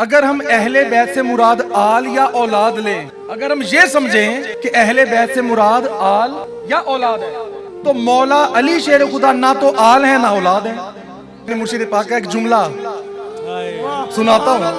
अगर हम अहले बैत से मुराद आल या औलाद लें, अगर हम ये समझें कि अहले बैत से मुराद आल या औलाद है, तो मौला अली शेर खुदा ना तो आल है ना औलाद है। मुर्शिद पाक का एक जुमला सुनाता हूँ,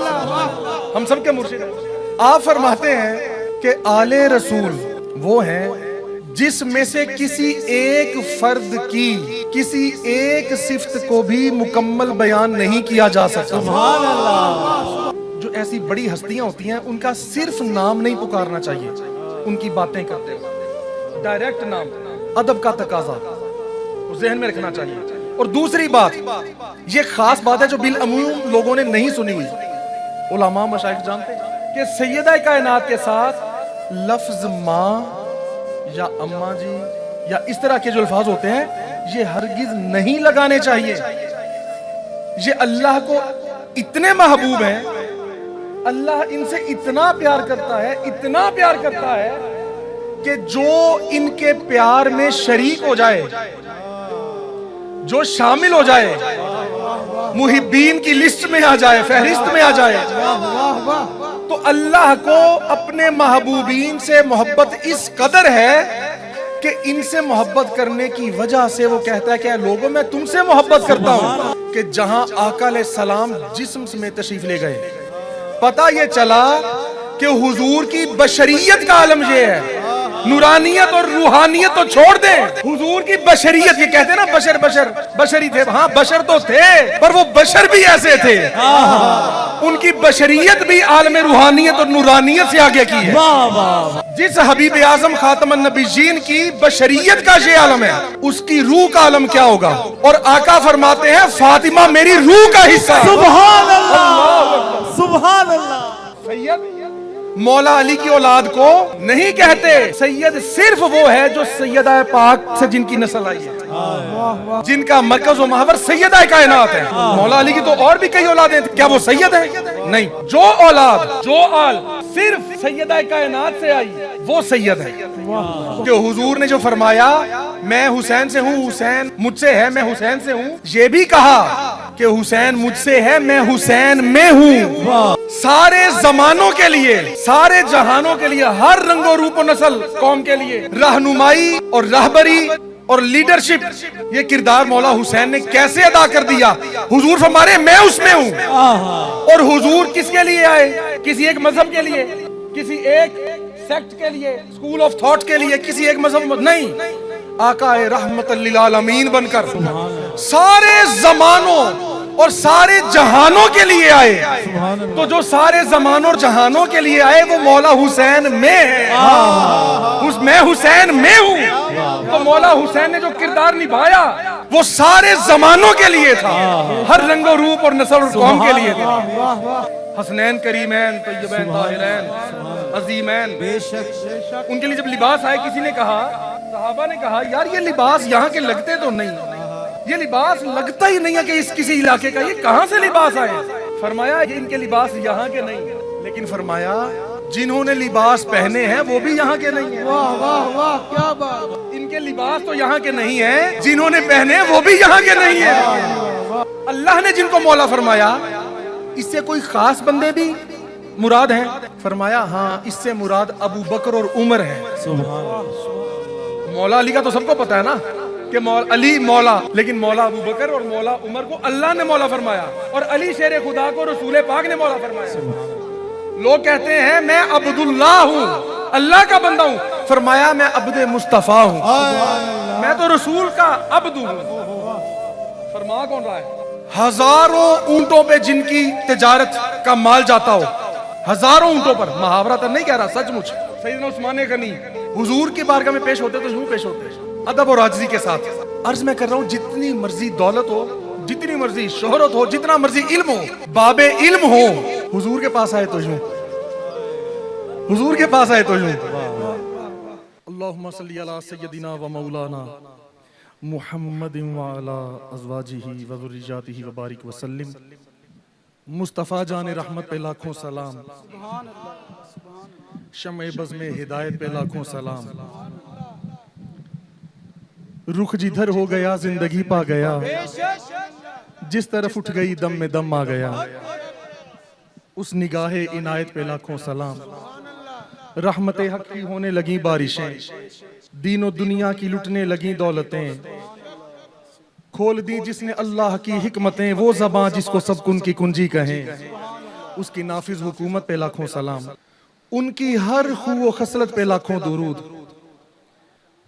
हम सबके मुर्शिद हैं। आप फरमाते हैं कि आले रसूल वो हैं जिसमें से किसी एक फर्द की किसी एक सिफ्त को भी मुकम्मल बयान नहीं किया जा सकता। सुभान अल्लाह। जो ऐसी बड़ी हस्तियां होती हैं उनका सिर्फ नाम नहीं पुकारना चाहिए, उनकी बातें करते हैं डायरेक्ट नाम, अदब का तकाजा ज़हन में रखना चाहिए। और दूसरी बात, ये खास बात है जो बिल अमूम लोगों ने नहीं सुनी हुई, उलमा मशाइख जानते हैं कि सैयदा कायनात के साथ लफ्ज माँ या अम्मा जी या इस तरह के जो अल्फाज होते हैं ये हरगिज नहीं लगाने चाहिए। ये अल्लाह को इतने महबूब हैं, अल्लाह इनसे इतना प्यार करता है, इतना प्यार करता है कि जो इनके प्यार में शरीक हो जाए, जो शामिल हो जाए, मुहिब्बीन की लिस्ट में आ जाए, फहरिस्त में आ जाए, तो अल्लाह को अपने महबूबीन से मोहब्बत इस कदर है कि इनसे मोहब्बत करने की वजह से वो कहता है कि लोगों मैं तुमसे मोहब्बत करता हूं। कि जहां आका अलैहिस्सलाम जिस्म में तशरीफ ले गए, पता ये चला कि हुजूर की बशरियत का आलम ये है। नूरानियत और रूहानियत तो छोड़ दे, हुजूर की बशरियत, ये कहते हैं ना बशर बशर बशरी थे, हाँ बशर तो थे पर वो बशर भी ऐसे थे, उनकी बशरियत भी आलम रूहानियत और नूरानियत से आगे की है। जिस हबीब आजम खातमन नबीयीन की बशरियत का ये आलम है, उसकी रूह का आलम क्या होगा। और आका फरमाते हैं फातिमा मेरी रूह का हिस्सा। सुभान अल्लाह, सुभान अल्लाह। सैयद मौला अली की औलाद को नहीं कहते, सैयद सिर्फ वो है जो सैयदा पाक से जिनकी नस्ल आई है, जिनका मरकज व महवर सैयदा कायनात है। मौला अली की तो और भी कई औलादें थी, क्या वो सैयद है? नहीं, जो औलाद जो आल सिर्फ सैयदा कायनात से आई वो सैयद है। जो हुजूर ने जो फरमाया मैं हुसैन से हूँ, हुसैन मुझसे है, मैं हुसैन से हूँ, ये भी कहा कि हुसैन मुझसे है, मैं हुसैन में हूँ। सारे जमानों के लिए, सारे जहानों के लिए, हर रंगो रूप और नस्ल कौम के लिए रहनुमाई और रहबरी और लीडरशिप, ये किरदार मौला हुसैन ने कैसे अदा कर दिया। हुजूर फरमाए मैं उसमें हूँ। और हुजूर किसके लिए आए? किसी एक मजहब के लिए, किसी एक सेक्ट के लिए, स्कूल ऑफ थॉट के लिए, किसी एक मजहब नहीं, आका रहमतल लिल आलमीन बनकर सारे जमानों और सारे जहानों के लिए आए। तो जो सारे जमानों और जहानों के लिए आए वो मौला हुसैन में है। मैं हुसैन में हूँ। तो मौला हुसैन ने जो किरदार निभाया वो सारे जमानों के लिए था, हर रंगो रूप और नस्ल और कौम के लिए था। हसनैन, करीमैन, तय्यबैन, ताहिरैन, अजीमैन, बेशक उनके लिए जब लिबास आए, किसी ने कहा, सहाबा ने कहा यार ये लिबास यहाँ के लगते तो नहीं, ये लिबास लगता ही नहीं है कि इस किसी इलाके का, ये कहां से लिबास आए। फरमाया ये इनके लिबास यहाँ के नहीं है, लेकिन फरमाया जिन्होंने लिबास पहने हैं वो भी यहाँ के नहीं है। वाह वाह वाह, क्या बात। इनके लिबास तो यहाँ के नहीं है, जिन्होंने पहने वो भी यहाँ के नहीं है। अल्लाह ने जिनको मौला फरमाया, इससे कोई खास बंदे भी मुराद हैं? फरमाया हाँ, इससे मुराद अबू बकर और उमर है। मौला अली का तो सबको पता है ना कि मौला अली मौला, लेकिन मौला अबू बकर और मौला उमर को अल्लाह ने मौला फरमाया, और अली शेर खुदा को रसूल पाक ने मौला फरमाया। लोग कहते हैं मैं अब्दुल्लाह हूँ, अल्लाह का बंदा हूँ, फरमाया मैं अब्दे मुस्तफा हूँ, मैं तो रसूल का अब्द हूँ। फरमा कौन रहा है? हजारों ऊंटों पे जिनकी तिजारत का माल जाता हो, हजारों ऊंटों पर, मुहावरा तो नहीं कह रहा, सचमुच। सैयदना उस्मान गनी हुजूर की बारगाह में पेश होते तो यूं पेश होते, अदब और आजिज़ी के साथ। अर्ज मैं कर रहा हूँ, जितनी मर्जी दौलत हो, जितनी मर्जी शोहरत हो, जितना मर्जी इल्म हो, बाबे इल्म हो, हुजूर के पास आए तो यूं, हुजूर के पास आए तो यूं। अल्लाहुम्मा सल्ली अला सय्यदिना व मौलाना मुहम्मदिन व अला अज़वाजिही व ज़ुर्रिय्यातिही व बारिक व सल्लिम। मुस्तफ़ा जान रहमत पे लाखों सलाम, शम्ए बज़्म में हिदायत पे लाखों सलाम। रुख जिधर हो गया जिंदगी पा गया, जिस तरफ उठ गई दम में दम आ गया। उस निगाहे इनायत पे लाखों सलाम। रहमते हक की होने लगी बारिशें, दीनो दुनिया की लुटने लगी दौलतें, खोल दी जिसने अल्लाह की हिकमतें, वो ज़बां जिसको सब कुन की कुंजी कहें, उसकी नाफिज हुकूमत पे लाखों सलाम। उनकी हर खूब खसलत पे लाखों दुरूद,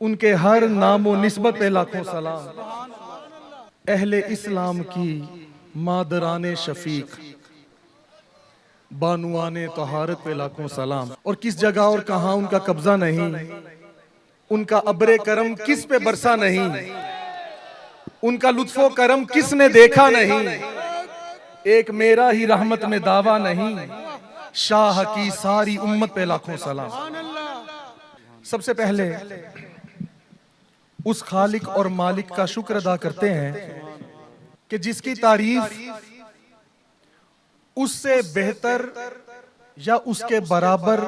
उनके हर नामो निस्बत पे लाखों सलाम। अहले इस्लाम की मादराने शफीक, बानुआने तहारत पे लाखों सलाम। और किस जगह और कहां उनका कब्जा नहीं, उनका अब्रे करम किस पे बरसा नहीं, उनका लुत्फो करम किसने देखा नहीं, एक मेरा ही रहमत में दावा नहीं, शाह की सारी उम्मत पे लाखों सलाम। सबसे पहले उस खालिक और मालिक का शुक्र अदा करते हैं कि जिसकी तारीफ उससे बेहतर या उसके बराबर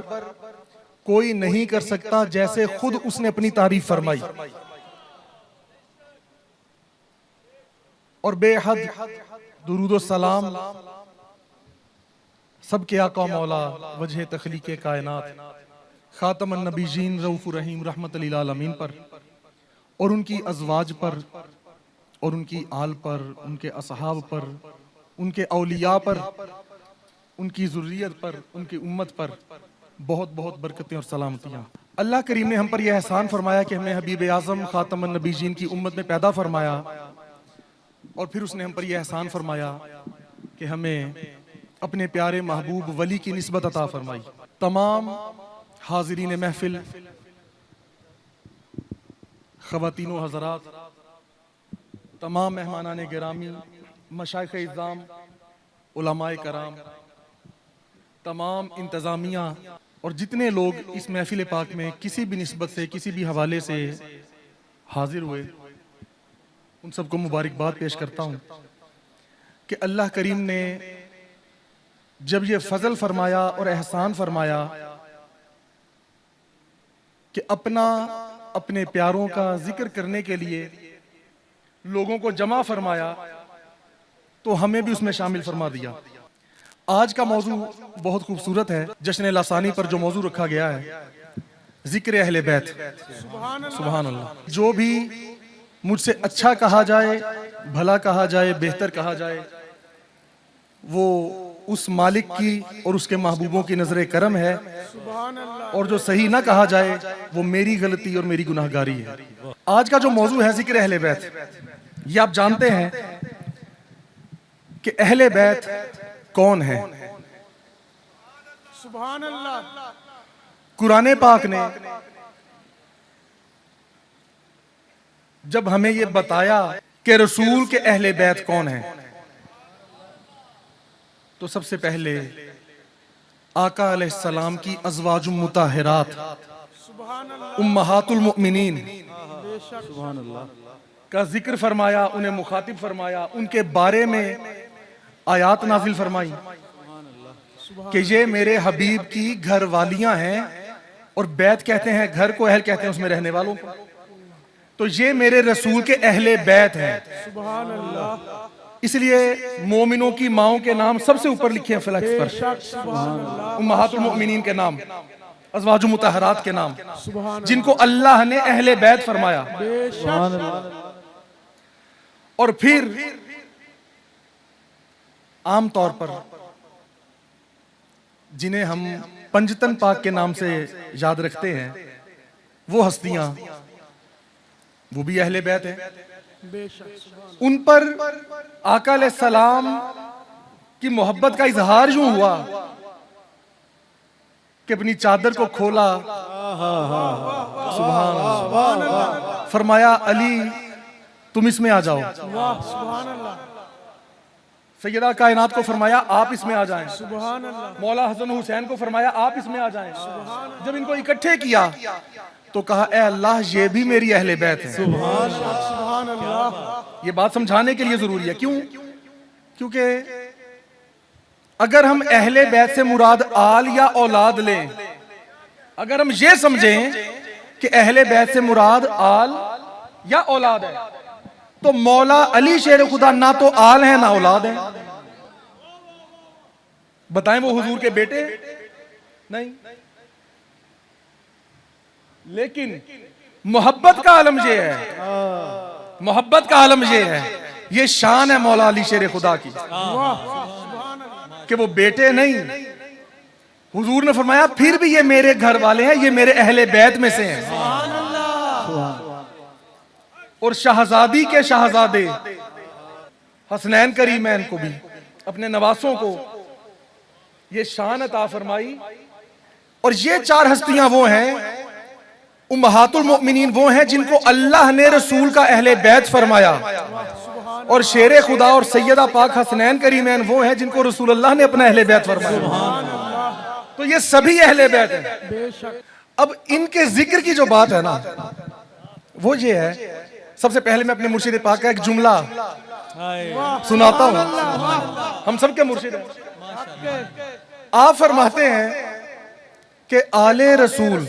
कोई नहीं कर सकता, जैसे खुद उसने अपनी तारीफ फरमाई। और बेहद दुरूद सलाम सबके आका मौला वजह तखलीके कायनात खातमन नबीजीन रऊफुर रहीम रहमत लिल आलमीन पर और उनकी अज़वाज पर और उनकी आल पर, उनके असहाब पर, उनके औलिया पर, उनकी ज़ुर्रियत पर, उनकी उम्मत पर बहुत बहुत बरकतें और सलामतियाँ। अल्लाह करीम ने हम पर यह एहसान फरमाया कि हमें हबीब आज़म खातमन नबीजीन की उम्मत में पैदा फरमाया, और फिर उसने हम पर यह एहसान फरमाया कि हमें अपने प्यारे महबूब वली की निस्बत अता फरमाई। तमाम हाज़रीन महफिल, ख़वातीनो हज़रात, तमाम मेहमानाने गिरामी, मशाइख़ इज़्ज़ाम, उलमाए कराम, तमाम इंतज़ामिया और जितने लोग इस महफिल पाक में किसी भी निस्बत से, किसी भी हवाले से हाजिर हुए, उन सबको मुबारकबाद पेश करता हूँ कि अल्लाह करीम ने जब ये फजल फरमाया और एहसान फरमाया कि अपने प्यारों का जिक्र करने के लिए लोगों को जमा फरमाया, तो हमें भी उसमें शामिल फरमा दिया। आज का मौजू बहुत खूबसूरत है। जश्न लासानी पर जो मौजू रखा गया है, जिक्र अहले बैत। सुभान अल्लाह। जो भी मुझसे अच्छा कहा जाए, भला कहा जाए, बेहतर कहा जाए, वो उस मालिक की और उसके महबूबों की नजर करम है, और जो सही ना कहा जाए वो मेरी गलती और मेरी गुनाहगारी है। आज का जो मौजू है जिक्र अहले बैत, ये आप जानते हैं कि अहले बैत कौन है। सुभान अल्लाह। कुरान पाक ने जब हमें ये बताया कि रसूल के अहले बैत कौन है, तो सबसे पहले आका अलैहिस्सलाम की अज़वाजुम मुताहिरात, उम्महातुल मुमिनीन का जिक्र फरमाया, उन्हें मुखातिब फरमाया, उनके बारे में आयात नाजिल फरमाई कि ये मेरे हबीब की घर वालियां हैं, और बैत कहते हैं घर को, अहल कहते हैं उसमें रहने वालों को, तो ये मेरे रसूल के अहले बैत हैं। सुभान अल्लाह। इसलिए मोमिनों की माओं के नाम सबसे ऊपर लिखे हैं फ्लैक्स पर, उम्महातुल मुमिनीन के नाम, अज़वाजुल मुताहरात के नाम, जिनको अल्लाह ने अहले बैत फरमाया। और फिर आम तौर पर जिन्हें हम पंजतन पाक के नाम से याद रखते हैं, वो हस्तियां, वो भी अहले बैत हैं। उन पर आका अलैहिस्सलाम की मोहब्बत का इजहार यूं हुआ कि अपनी चादर को खोला, सुभान अल्लाह, फरमाया अली तुम इसमें आ जाओ। सुभान अल्लाह। सैयदा कायनात को फरमाया आप इसमें आ जाएं। सुभान अल्लाह। मौला हसन हुसैन को फरमाया आप इसमें आ जाएं। जब इनको इकट्ठे किया तो कहा ए अल्लाह ये भी मेरी अहले बैत है। सुभान अल्लाह। ये बात समझाने के लिए जरूरी है। क्यों? क्योंकि अगर हम अहले बैत से मुराद आल या औलाद लें, अगर हम ये समझें कि अहले बैत से मुराद आल या औलाद है, तो मौला अली शेर खुदा ना तो आल है ना औलाद है। बताएं वो हुजूर के बेटे नहीं, लेकिन मोहब्बत का आलम ये है, मोहब्बत का आलम ये है, ये शान है मौला अली शेर खुदा की कि वो बेटे नहीं। हुजूर ने फरमाया फिर भी ये मेरे घर वाले हैं, ये मेरे अहले बैत में से हैं। और शहजादी के शहजादे हसनैन करीमैन को भी, अपने नवासों को ये शान अता फरमाई। और ये चार हस्तियां वो हैं, उम्महातुल मोमिनीन वो हैं जिनको अल्लाह ने रसूल का अहले बैत फरमाया, और शेर खुदा और सैयदा पाक हसनैन करीमैन वो हैं जिनको रसूल अल्लाह ने अपना अहले बैत फरमाया। तो ये सभी अहले बैत हैं। अब इनके जिक्र की जो बात है ना, वो ये है, सबसे पहले मैं अपने मुर्शिद पाक का एक जुमला सुनाता हूं। हम सबके मुर्शिद हैं। आप फरमाते हैं कि आले रसूल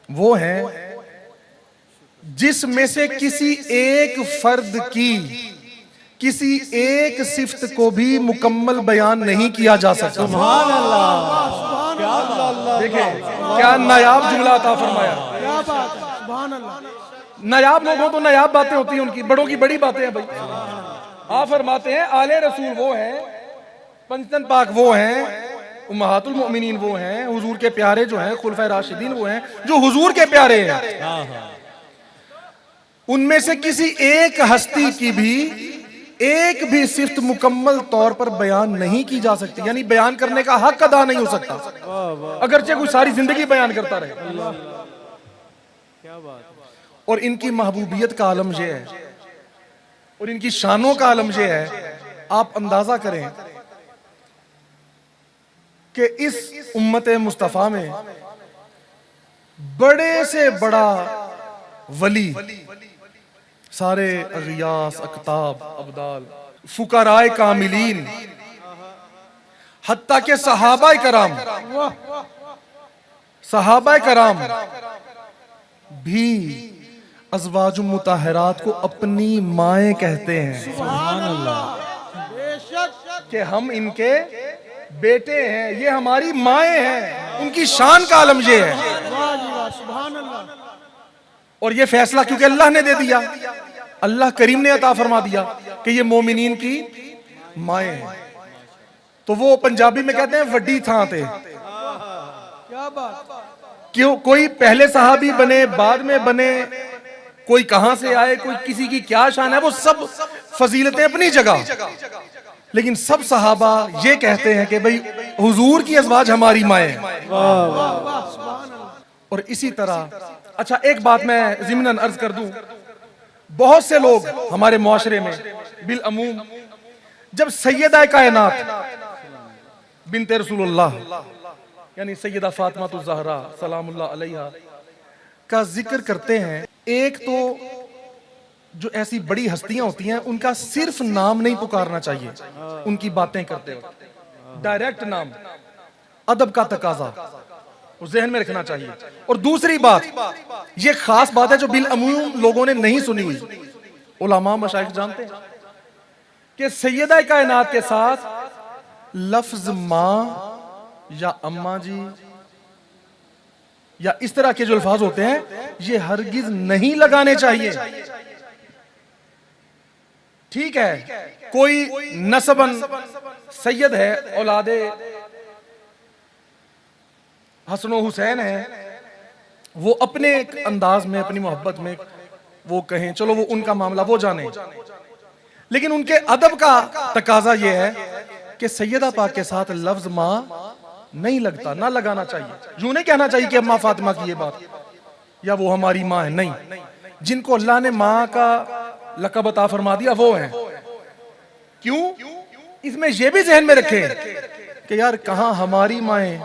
वो हैं जिसमें से किसी एक फर्द की किसी एक सिफ्त को भी मुकम्मल बयान नहीं किया जा सकता। सुभान अल्लाह। देखें क्या नायाब जुमला अता फरमाया। क्या बात है, सुभान अल्लाह। नायाब लोगों तो नायाब बातें होती हैं, उनकी बड़ों की बड़ी बातें हैं भाई। आप फरमाते हैं आले रसूल वो हैं, पंचतन पाक वो हैं, उम्महातुल मोमिनीन वो हैं, हुजूर के प्यारे जो हैं, खुलफाए राशिदीन वो हैं जो हुजूर के प्यारे हैं। उनमें से किसी एक हस्ती की भी एक भी सिफ्त मुकम्मल तौर पर बयान नहीं की जा सकती, यानी बयान करने का हक अदा नहीं हो सकता, अगरचे कोई सारी जिंदगी बयान करता रहे। क्या बात। और इनकी महबूबियत का आलम यह है और इनकी शानों का आलम यह है, आप अंदाजा करें कि इस उम्मत मुस्तफा में बड़े से बड़ा वली, सारे अगियास, अकताब, अब्दाल, फुकराए कामिलीन, हत्ता के सहाबाए कराम भी अज़वाजुम मुताहरात को अपनी माएं कहते हैं। सुभान अल्लाह। कि हम इनके बेटे हैं, ये हमारी माएं हैं। उनकी शान का आलम ये है। सुभान अल्लाह। और ये फैसला क्योंकि अल्लाह ने दे दिया, अल्लाह करीम ने अता फरमा दिया कि ये मोमिनीन की माएं हैं। तो वो पंजाबी में कहते हैं वड्डी थां ते। क्या बात। क्यों कोई पहले सहाबी बने, बाद में बने, कोई कहां से आए, कोई किसी की क्या शान है, वो सब फजीलतें अपनी जगह, लेकिन सब सहाबा ये कहते हैं कि भाई हुजूर की अज़वाज हमारी माएं हैं। और इसी तरह, अच्छा एक बात मैं ज़िम्नन अर्ज कर दूं, बहुत से लोग हमारे मुआशरे में बिल अमूम जब सैयदा कायनात बिनते रसूलुल्लाह यानी सैयदा फातिमा तुज़ ज़हरा सलामुल्लाह अलैहा का जिक्र करते हैं, एक तो जो ऐसी बड़ी हस्तियां होती हैं उनका सिर्फ नाम नहीं पुकारना चाहिए उनकी बातें करते वक्त, डायरेक्ट नाम, अदब का तकाजा उस ज़हन में रखना चाहिए। और दूसरी बात, ये खास बात है जो बिल अमूम लोगों ने नहीं सुनी हुई, उलमा मशाइख जानते हैं कि सैयदा कायनात के साथ लफ्ज माँ या अम्मा जी या इस तरह के जो अल्फाज होते हैं ये हरगिज नहीं लगाने चाहिए। ठीक है, कोई नसबन सैयद है, औलादे हसन हुसैन है, वो अपने अंदाज में, अपनी मोहब्बत में वो कहें, चलो वो उनका मामला, वो जाने, लेकिन उनके अदब का तकाजा ये है कि सैयदा पाक के साथ लफ्ज माँ नहीं लगता, ना लगाना चाहिए। यूं नहीं कहना चाहिए कि अम्मा फातिमा की ये बात या वो हमारी माँ है, नहीं। जिनको अल्लाह ने माँ का लक़ब अता फरमा दिया वो हैं। क्यों? इसमें ये भी ज़हन में रखें कि यार कहां हमारी माएं,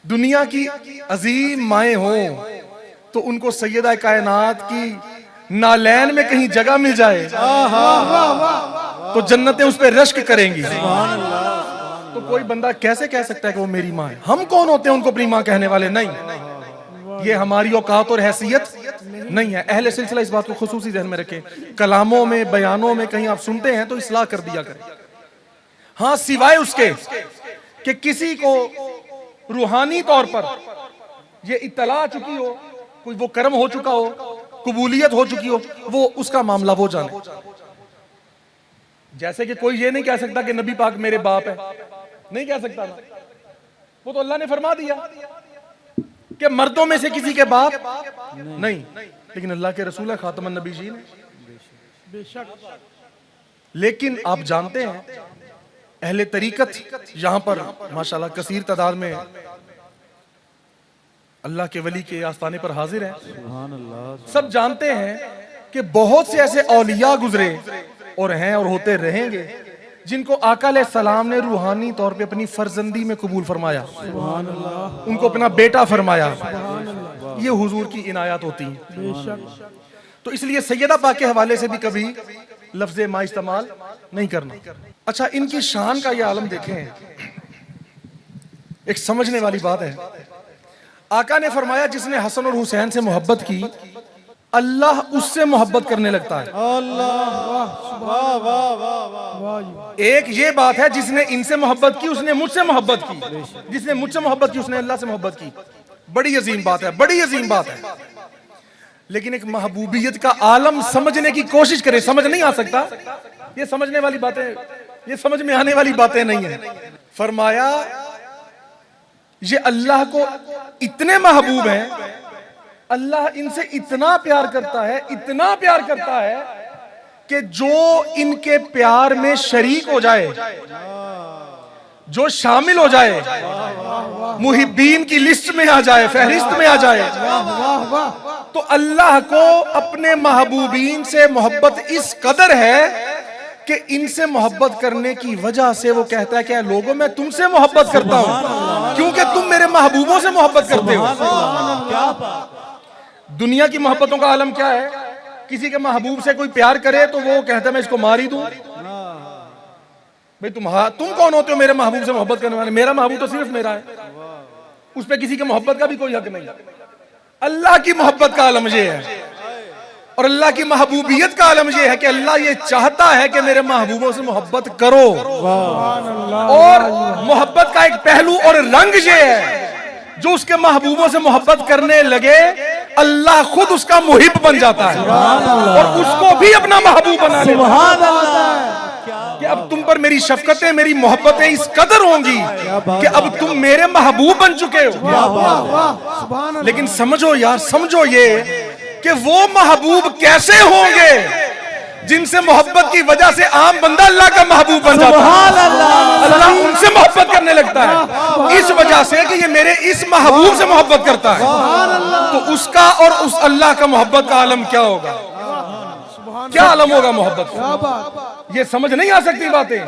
दुनिया की अजीम माएं हो तो उनको सैयदा कायनात की नालैन में कहीं जगह मिल जाए तो जन्नतें उस पर रश्क करेंगी। तो कोई बंदा कैसे कह सकता है कि वो मेरी माँ है? हम कौन होते हैं उनको अपनी माँ कहने वाले? नहीं, ये हमारी औकात और हैसियत नहीं है। अहले सिलसिला इस बात को खुसूसी ध्यान में रखें, कलामों में, बयानों में कहीं आप सुनते हैं तो इस्लाह कर दिया करें। हाँ, सिवाय उसके कि किसी को रूहानी तौर पर ये इत्तला आ चुकी हो, कोई वो कर्म हो चुका हो, कबूलियत हो चुकी हो, वो उसका मामला वो जाने। जैसे कि कोई ये नहीं कह सकता कि नबी पाक मेरे बाप है, नहीं कह सकता ना, वो तो अल्लाह ने फरमा दिया कि मर्दों में से किसी के बाप नहीं, लेकिन अल्लाह के रसूल है, खातमुन नबीयीन है। लेकिन आप जानते हैं अहले तरीकत यहां पर माशाल्लाह कसीर तादाद में अल्लाह के वली के आस्थाने पर हाजिर है। सब जानते हैं कि बहुत से ऐसे औलिया गुजरे और हैं और होते रहेंगे जिनको आका अलैहिस्सलाम ने रूहानी तौर पे अपनी फर्जंदी में कबूल फरमाया, उनको अपना बेटा फरमाया। ये हुजूर की इनायत होती है। तो इसलिए सैयदा पाक के हवाले से भी कभी लफ्ज़ मा इस्तेमाल नहीं करना। अच्छा, इनकी शान का ये आलम देखें, एक समझने वाली बात है। आका ने फरमाया जिसने हसन और हुसैन से मोहब्बत की, अल्लाह उससे मोहब्बत करने लगता है। एक ये बात है जिसने इनसे मोहब्बत की उसने मुझसे मोहब्बत की, जिसने मुझसे मोहब्बत की उसने अल्लाह से मोहब्बत की। बड़ी अजीम बात है, बड़ी अजीम बात है। लेकिन एक महबूबियत का आलम समझने की कोशिश करे, समझ नहीं आ सकता। ये समझने वाली बातें, ये समझ में आने वाली बातें नहीं है। फरमाया ये अल्लाह को इतने महबूब हैं, अल्लाह इनसे इतना प्यार करता है, इतना प्यार करता है कि जो इनके प्यार में शरीक हो जाए, जो शामिल हो जाए, मुहिब्बीन की लिस्ट में आ जाए, फहरिस्त में आ जाए, तो अल्लाह को अपने महबूबीन से मोहब्बत इस कदर है कि इनसे मोहब्बत करने की वजह से वो कहता है कि लोगों मैं तुमसे मोहब्बत करता हूं क्योंकि तुम मेरे महबूबों से मोहब्बत करते हो। दुनिया की मोहब्बतों का आलम क्या है? किसी के महबूब से कोई प्यार करे तो वो कहता है मैं इसको मार ही दूं। भाई तुम कौन होते हो मेरे महबूब से मोहब्बत करने वाले? मेरा महबूब तो सिर्फ मेरा है, उस पर किसी के मोहब्बत का भी कोई हक नहीं। अल्लाह की मोहब्बत का आलम ये है और अल्लाह की महबूबियत का आलम ये है कि अल्लाह ये चाहता है कि मेरे महबूबों से मोहब्बत करो। और मोहब्बत का एक पहलू और रंग ये है, जो उसके महबूबों से मोहब्बत करने लगे अल्लाह खुद उसका मुहिब बन जाता है और उसको भी अपना महबूब बना लेता है कि अब तुम पर मेरी शफकतें, मेरी मोहब्बतें इस कदर होंगी कि अब तुम मेरे महबूब बन चुके हो। लेकिन समझो यार, समझो ये कि वो महबूब कैसे होंगे जिनसे मोहब्बत की वजह से आम बंदा अल्लाह का महबूब बन जाता है। अल्लाह उनसे मोहब्बत करने लगता है इस वजह से कि ये मेरे इस महबूब से मोहब्बत करता है। तो उसका और उस अल्लाह का मोहब्बत का आलम क्या होगा? क्या आलम होगा मोहब्बत का? ये समझ नहीं आ सकती बातें,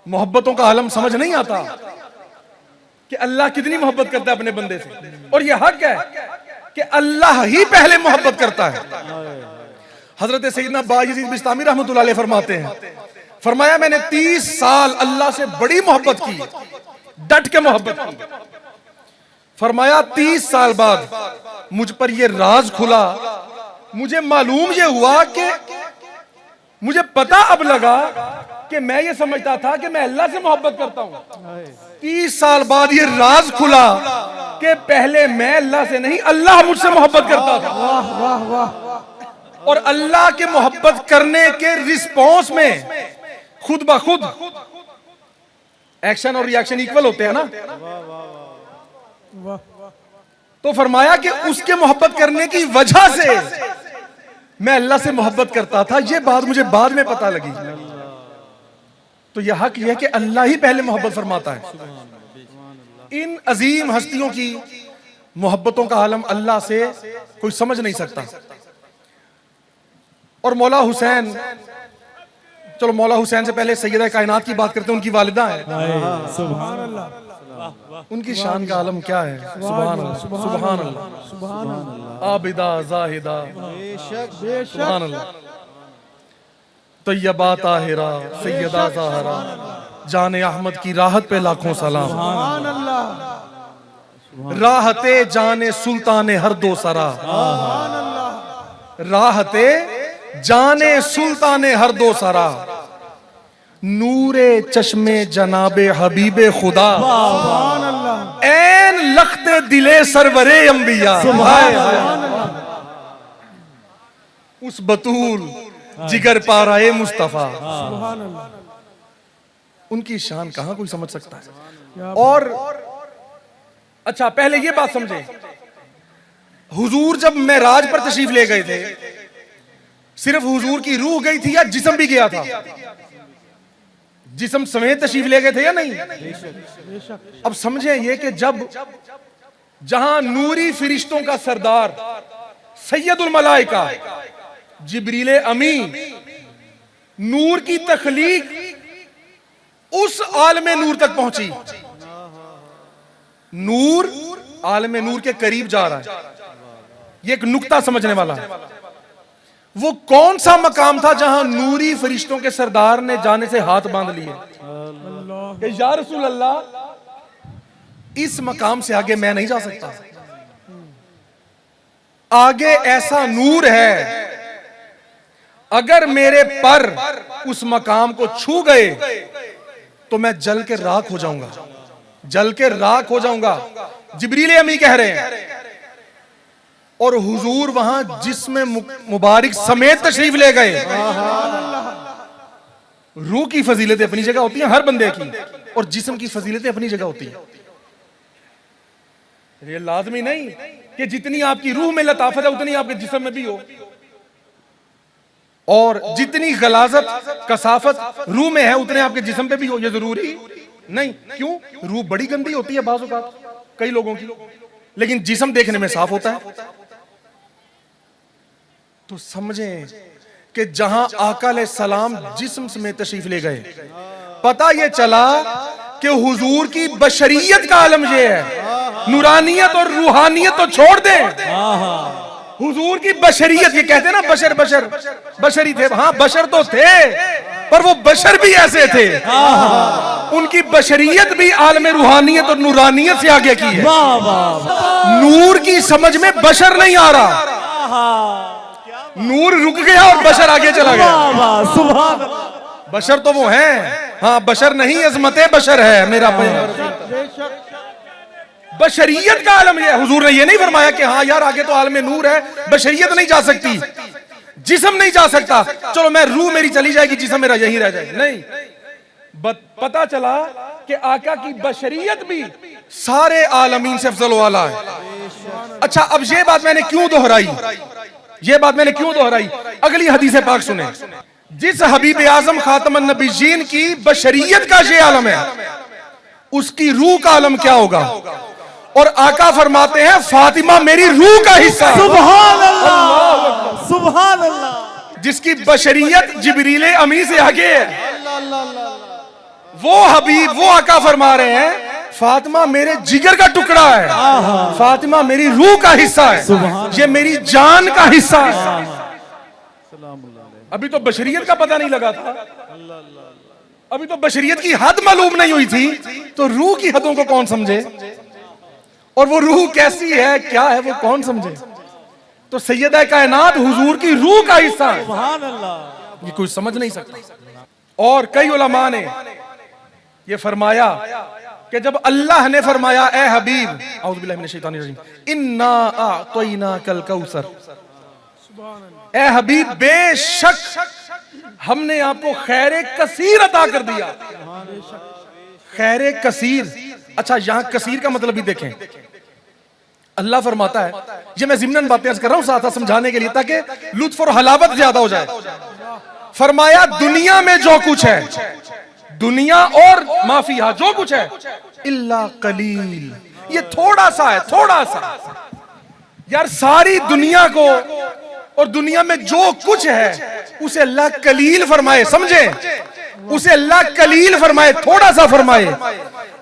मोहब्बतों का आलम समझ नहीं आता कि अल्लाह कितनी मोहब्बत करता है अपने बंदे से। और ये हक है कि अल्लाह ही पहले मोहब्बत करता है। हजरत सैयदना बायजीद बिस्तामी रहमतुल्लाह अलैह फरमाते हैं, फरमाया मैंने 30 साल अल्लाह से बड़ी मोहब्बत की, डट के मोहब्बत की। फरमाया 30 साल बाद मुझ पर यह राज खुला, मुझे मालूम यह हुआ कि मुझे पता अब लगा कि मैं ये समझता था कि मैं अल्लाह से मोहब्बत करता हूं। 30 साल बाद ये राज खुला कि पहले मैं अल्लाह से नहीं, अल्लाह मुझसे मोहब्बत करता था। वाह वाह वाह। और अल्लाह के मोहब्बत करने के रिस्पॉन्स में खुद ब खुद एक्शन और रिएक्शन इक्वल होते हैं ना। तो फरमाया कि उसके मोहब्बत करने की वजह से मैं अल्लाह से मोहब्बत करता था। यह बात मुझे बाद में पता लगी। तो यह हक यह है कि अल्लाह ही पहले मोहब्बत फरमाता है। इन अजीम हस्तियों की मोहब्बतों का आलम अल्लाह से कोई समझ नहीं सकता। और मौला हुसैन, चलो मौला हुसैन से पहले सैयदा कायनात की बात करते हैं, उनकी वालिदा है। सुभान अल्लाह। उनकी शान का आलम क्या है? सुभान अल्लाह, सुभान अल्लाह, सुभान अल्लाह। आबिदा जाहिदा, सुभान अल्लाह। तैयबा ताहिरा, सैयदा ज़हरा, जाने अहमद की राहत पे लाखों सलाम। सुभान अल्लाह। राहते जाने सुल्ताने हर दो सरा, राहते जाने सुल्ताने हर दो सरा, नूरे चश्मे जनाबे हबीबे खुदा, ऐन लखते दिले सरवरे अंबिया। उस बतूल जिगर पाराए मुस्तफा, उनकी शान कहां कोई समझ सकता है। और अच्छा, पहले ये बात समझे, हुजूर जब मेराज पर तशरीफ ले गए थे, सिर्फ हुजूर की रूह गई थी या जिस्म भी गया था? जिस्म समेत तशरीफ ले गए थे या नहीं? अब समझे ये कि जब जहां नूरी फिरिश्तों का सरदार सैयदुल मलाइका जिब्रील अमी नूर की तखलीक उस आलमे नूर तक पहुंची, नूर आलमे नूर के करीब जा रहा है, ये एक नुक्ता समझने वाला है। वो कौन सा मकाम था जहां नूरी फरिश्तों के सरदार ने जाने से हाथ बांध लिए कि या रसूल अल्लाह, इस मकाम से आगे मैं नहीं जा सकता, आगे ऐसा नूर है, अगर मेरे पर उस मकाम को छू गए तो मैं जल के राख हो जाऊंगा, जल के राख हो जाऊंगा। जिब्रील अमी कह रहे हैं, और हुजूर वहां जिस्म मुबारक समेत तशरीफ ले गए। रूह की फजीलतें अपनी जगह होती हैं हर बंदे की, और जिस्म की फजीलतें अपनी जगह होती हैं। ये लाजमी नहीं कि जितनी आपकी रूह में लताफत है उतनी आपके जिस्म में भी हो, और जितनी गलाजत कसाफत रूह में है उतने आपके जिस्म पे भी हो, ये जरूरी नहीं। क्यों? रूह बड़ी गंदी होती है बाज़ औक़ात कई लोगों की, लेकिन जिस्म देखने में साफ होता है। तो समझें कि जहां आका अलैहिस्सलाम जिस्म में तशरीफ ले गए, पता ये चला कि हुजूर की बशरियत का आलम ये है। नूरानियत और रूहानियत तो छोड़ दें, हुजूर की बशरियत, ये कहते हैं ना बशर बशर बशरी थे, हाँ बशर तो थे, पर वो बशर भी ऐसे थे, उनकी बशरियत भी आलम रूहानियत और नूरानियत से आगे की है। नूर की समझ में बशर नहीं आ रहा, नूर रुक गया और बशर आगे चला गया। सुभान, बशर तो वो है, हाँ बशर नहीं, अजमते बशर है मेरा पैगंबर। बशरियत का आलम है। हुजूर ने ये नहीं फरमाया कि हाँ यार आगे तो आलम नूर है, बशरियत नहीं जा सकती, जिस्म नहीं जा सकता, चलो मैं रूह मेरी चली जाएगी, जिस्म मेरा यहीं रह जाएगा। नहीं, पता चला कि आका की बशरियत भी सारे आलमीन से अफजल वाला है। अच्छा, अब ये बात मैंने क्यों दोहराई, ये बात मैंने क्यों दोहराई? अगली हदीस पाक सुने। जिस हबीब आजम खातमन नबीयीन की बशरियत का ये आलम है, उसकी रूह का आलम क्या होगा? और आका फरमाते हैं फातिमा मेरी रूह का हिस्सा। सुभान अल्लाह, सुभान अल्लाह। जिसकी बशरियत जिब्रील अमी से आगे है, वो हबीब, वो आका फरमा रहे हैं फातिमा मेरे जिगर का टुकड़ा है, फातिमा मेरी रूह का हिस्सा है, ये मेरी जान का हिस्सा है। अभी तो बशरियत का पता नहीं लगा था, अभी तो बशरियत की हद मालूम नहीं हुई थी, तो रूह की हदों को कौन समझे, और वो रूह कैसी है क्या है वो कौन समझे? तो सैयदा कायनात हुजूर की रूह का हिस्सा है, सुभान अल्लाह, ये कोई समझ नहीं सकता। और कई उलमा ने ये फरमाया कि जब अल्लाह ने फरमाया ए हबीब, औज़ु बिल्लाहि मिनश शैतानिर रजीम, इन्ना अअतैनाकल कौसर, ए हबीब बेशक हमने आपको खैर कसीर अता कर दिया। खैर कसीर, अच्छा यहां कसीर का मतलब भी देखें। अल्लाह फरमाता है, ये मैं ज़िम्नन बातें कर रहा हूं साथ साथ समझाने के लिए ताकि लुत्फ और हलावत ज्यादा हो जाए। फरमाया दुनिया में जो कुछ है, दुनिया और माफिया जो कुछ है, इल्ला कलील, ये थोड़ा सा है, थोड़ा सा। यार सारी दुनिया को और दुनिया में जो कुछ है उसे अल्लाह कलील फरमाए, समझे? उसे अल्लाह कलील फरमाए, थोड़ा सा फरमाए।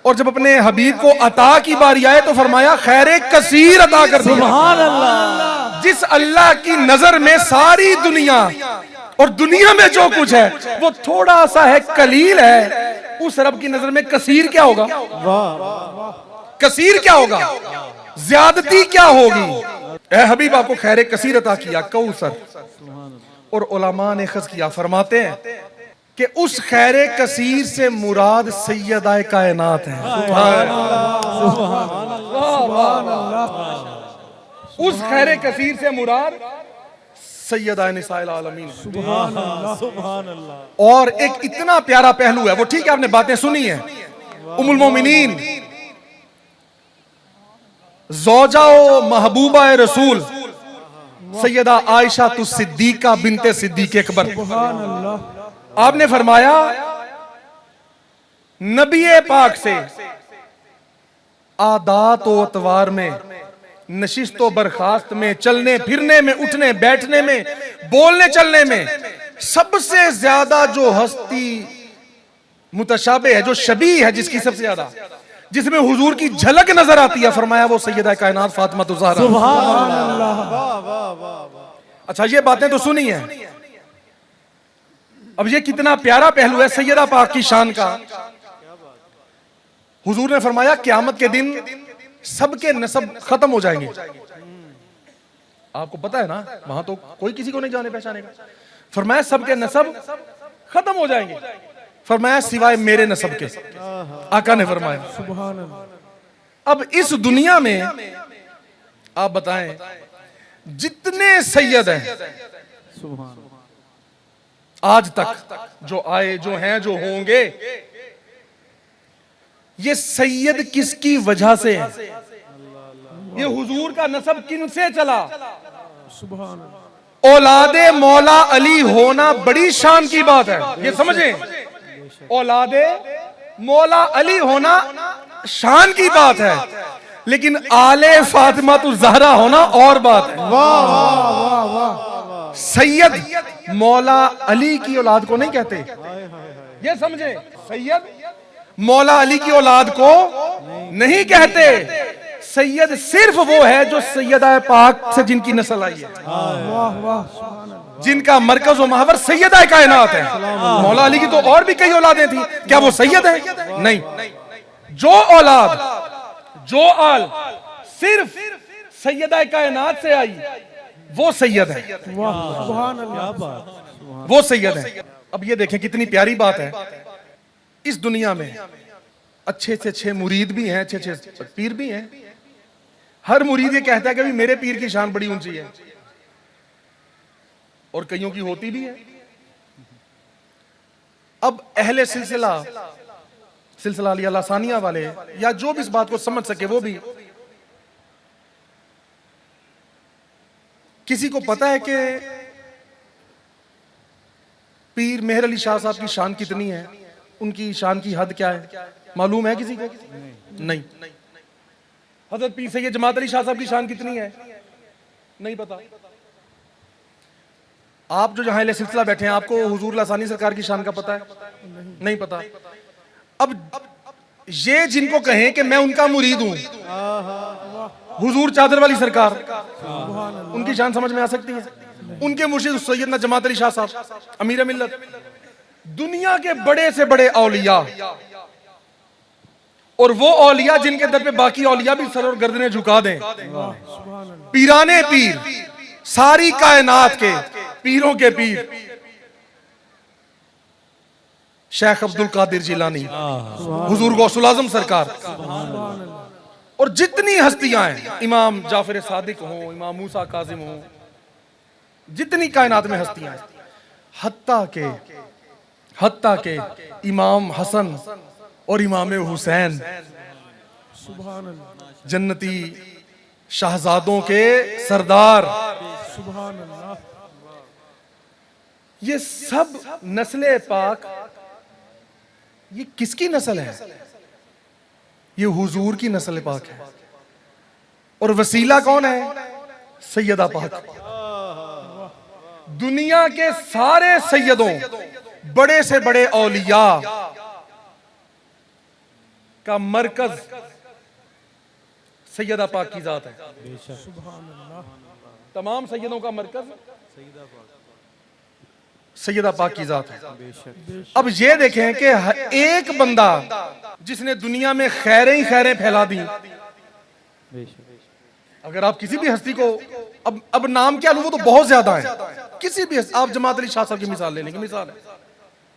और जब अपने हबीब को अता की बारी आए तो फरमाया खैर कसीर अता कर दिया। सुभान अल्लाह। जिस अल्लाह की नजर में सारी दुनिया और दुनिया में जो कुछ है वो थोड़ा सा है, कलील है, उस रब की नजर में कसीर क्या होगा? कसीर क्या होगा, ज्यादती क्या होगी। ए हबीब आपको खैर कसीर अता किया, कौसर। और उलमा ने खस किया, फरमाते हैं कि उस खैर कसीर से मुराद सैयदा कायनात है। उस खैर कसीर से मुराद सैयदा निसाइल आलमीन। और एक इतना प्यारा पहलू है, वो ठीक है आपने बातें सुनी है, उम्मुल मोमिनीन ज़ौजा व महबूबा रसूल सैयदा आयशा तु सिद्दीका बिनते सिद्दीक अकबर, आपने फरमाया नबी पाक से आदात व अतवार में, नशिस्तो बरखास्त में, चलने फिरने में, उठने बैठने में, बोलने चलने में सबसे ज्यादा जो हस्ती मुतशाबे है, जो शबी है, जिसकी सबसे ज्यादा, जिसमें हुजूर की झलक नजर आती है, फरमाया वो सैयदा कायनात फातिमा तुज़ ज़हरा। सुभान अल्लाह। अच्छा ये बातें तो सुनी है, अब ये कितना प्यारा पहलू है सैयदा पाक की शान का। हुजूर ने फरमाया क़यामत के दिन सबके नसब खत्म हो जाएंगे। आपको पता है ना, वहां तो कोई किसी को नहीं जाने पहचानेगा। फरमाया सबके नसब खत्म हो जाएंगे, फरमाया सिवाय मेरे नसब के। आका ने फरमाया सुभान अल्लाह। अब इस दुनिया में आप बताएं जितने सैयद हैं आज तक, जो आए, जो हैं, जो होंगे, ये सैयद किसकी वजह से है? ये हुजूर का नसब किन से चला? सुभान अल्लाह। औलादे मौला अली होना बड़ी शान की बात है, ये समझें। औलादे मौला अली होना शान की बात है, लेकिन आले फातिमा तुज़ ज़हरा होना और बात है। वाह वाह वाह। सैयद मौला अली की औलाद को नहीं कहते, ये समझे। सैयद मौला अली की औलाद को नहीं कहते। सैयद सिर्फ वो है जो सैयदा पाक से जिनकी नस्ल आई है, जिनका मरकज व महवर सैयदा कायनात है। मौला अली की तो और भी कई औलादें थी, क्या वो सैयद है? नहीं। जो औलाद, जो आल सिर्फ सैयदा कायनात से आई, वो सैयद है, वो सैयद है। अब ये देखें कितनी प्यारी बात है, इस दुनिया में अच्छे से अच्छे मुरीद भी हैं, अच्छे अच्छे पीर भी हैं। हर मुरीद ये कहता है कि मेरे पीर की शान बड़ी ऊंची है, और कईयों की होती भी है। अब अहले सिलसिला अलिया लासानिया वाले, या जो भी इस बात को समझ सके, वो भी, किसी को पता है कि पीर मेहर अली शाह साहब की शान कितनी है? उनकी शान की हद क्या है? मालूम है किसी को? नहीं। हजरत पीर सैयद जमात अली शाह साहब की शान कितनी है? नहीं पता। आप जो जहां सिलसिला बैठे हैं, आपको हुजूर लासानी सरकार की शान का पता है? नहीं पता। अब ये जिनको कहें कि मैं उनका मुरीद हूं, हुजूर चादर वाली सरकार, उनकी शान समझ में आ सकती है? उनके मुर्शिद सैयदना जमात अली शाह साहब अमीर मिल्लत, दुनिया के बड़े से बड़े औलिया, और वो औलिया जिनके दर पे बाकी औलिया भी सर और गर्दनें झुका दें। पीराने पीर, सारी कायनात के पीरों के पीर, शेख अब्दुल कादिर जिलानी, हुजूर गौसुल आजम सरकार, और जितनी हस्तियां हैं, इमाम जाफर सादिक हो, इमाम मूसा काजिम हो, जितनी कायनात में हस्तियां हैं, हत्ता के इमाम हसन और इमाम हुसैन, जन्नती शाहजादों के सरदार, ये सब नस्ले पाक, ये किसकी नस्ल है? ये हुजूर की नस्ल पाक है। और वसीला कौन है? सैयदा पाक। दुनिया के सारे सैयदों, बड़े से बड़े औलिया का मरकज सैयदा पाक की जात है। तमाम सैयदों का मरकज सैयदा पाक की जात है। अब ये देखें कि एक बंदा जिसने दुनिया में खैरें ही खैरें फैला दी, अगर आप किसी भी हस्ती को अब नाम क्या लूं, वो तो बहुत ज्यादा है, किसी भी आप जमात अली शाह साहब की मिसाल लेने की मिसाल है,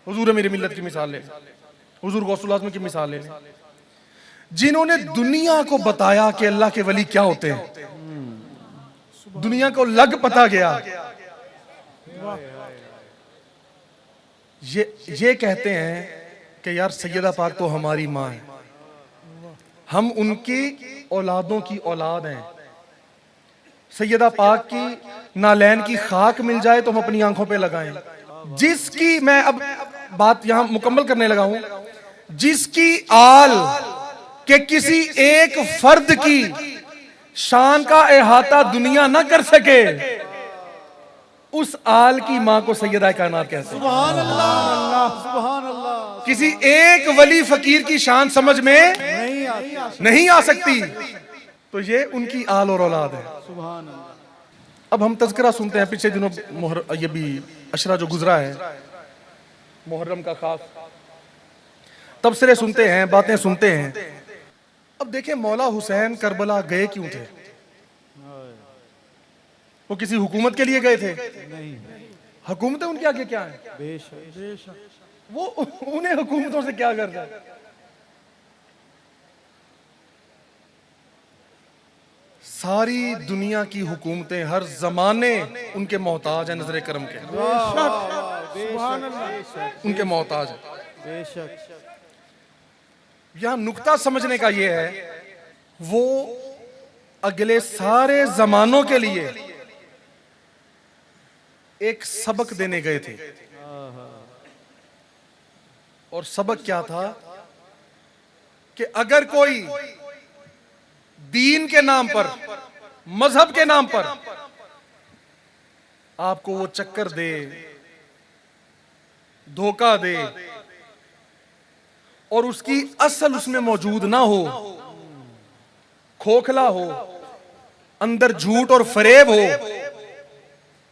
हुजूर मेरी मिल्लत की मिसाल ले, हुजूर गौसुल आज़म की मिसाल ले, जिन्होंने दुनिया को बताया कि अल्लाह के वली क्या होते हैं, दुनिया को लग पता गया। ये कहते हैं कि यार सैयदा पाक तो हमारी माँ है, हम उनकी औलादों की औलाद हैं। सैयदा पाक की नालैन की खाक मिल जाए तो हम अपनी आंखों पे लगाएं। जिसकी, मैं अब बात यहां मुकम्मल करने लगा हूं, जिसकी आल के किसी एक फर्द की शान का अहाता दुनिया ना कर सके, उस आल की मां को सैयदा कायनात कहते हैं। सुभान अल्लाह, सुभान अल्लाह। किसी एक वली फकीर की शान समझ में नहीं आ सकती, तो ये उनकी आल और औलाद है। सुभान अल्लाह। अब हम तज़किरा सुनते हैं, पिछले दिनों ये भी अशरा जो गुजरा है मुहर्रम का खास, तबसरे सुनते हैं, बातें सुनते हैं। अब देखें, मौला हुसैन करबला गए क्यों थे? वो किसी हुकूमत के लिए गए थे? नहीं, हुकूमतें उनके आगे क्या है? बेशक। वो उन्हें हुकूमतों से क्या करता है? सारी दुनिया की हुकूमतें हर जमाने उनके मोहताज हैं, नजर करम के, उनके मोहताज हैं। बेशक। यहां नुक्ता समझने का यह है, वो अगले सारे जमानों के लिए एक सबक देने गए थे। और सबक क्या था कि अगर कोई दीन के नाम पर, मजहब के नाम पर आपको वो चक्कर दे, धोखा दे, और उसकी असल उसमें मौजूद ना हो, खोखला हो, अंदर झूठ और फरेब हो,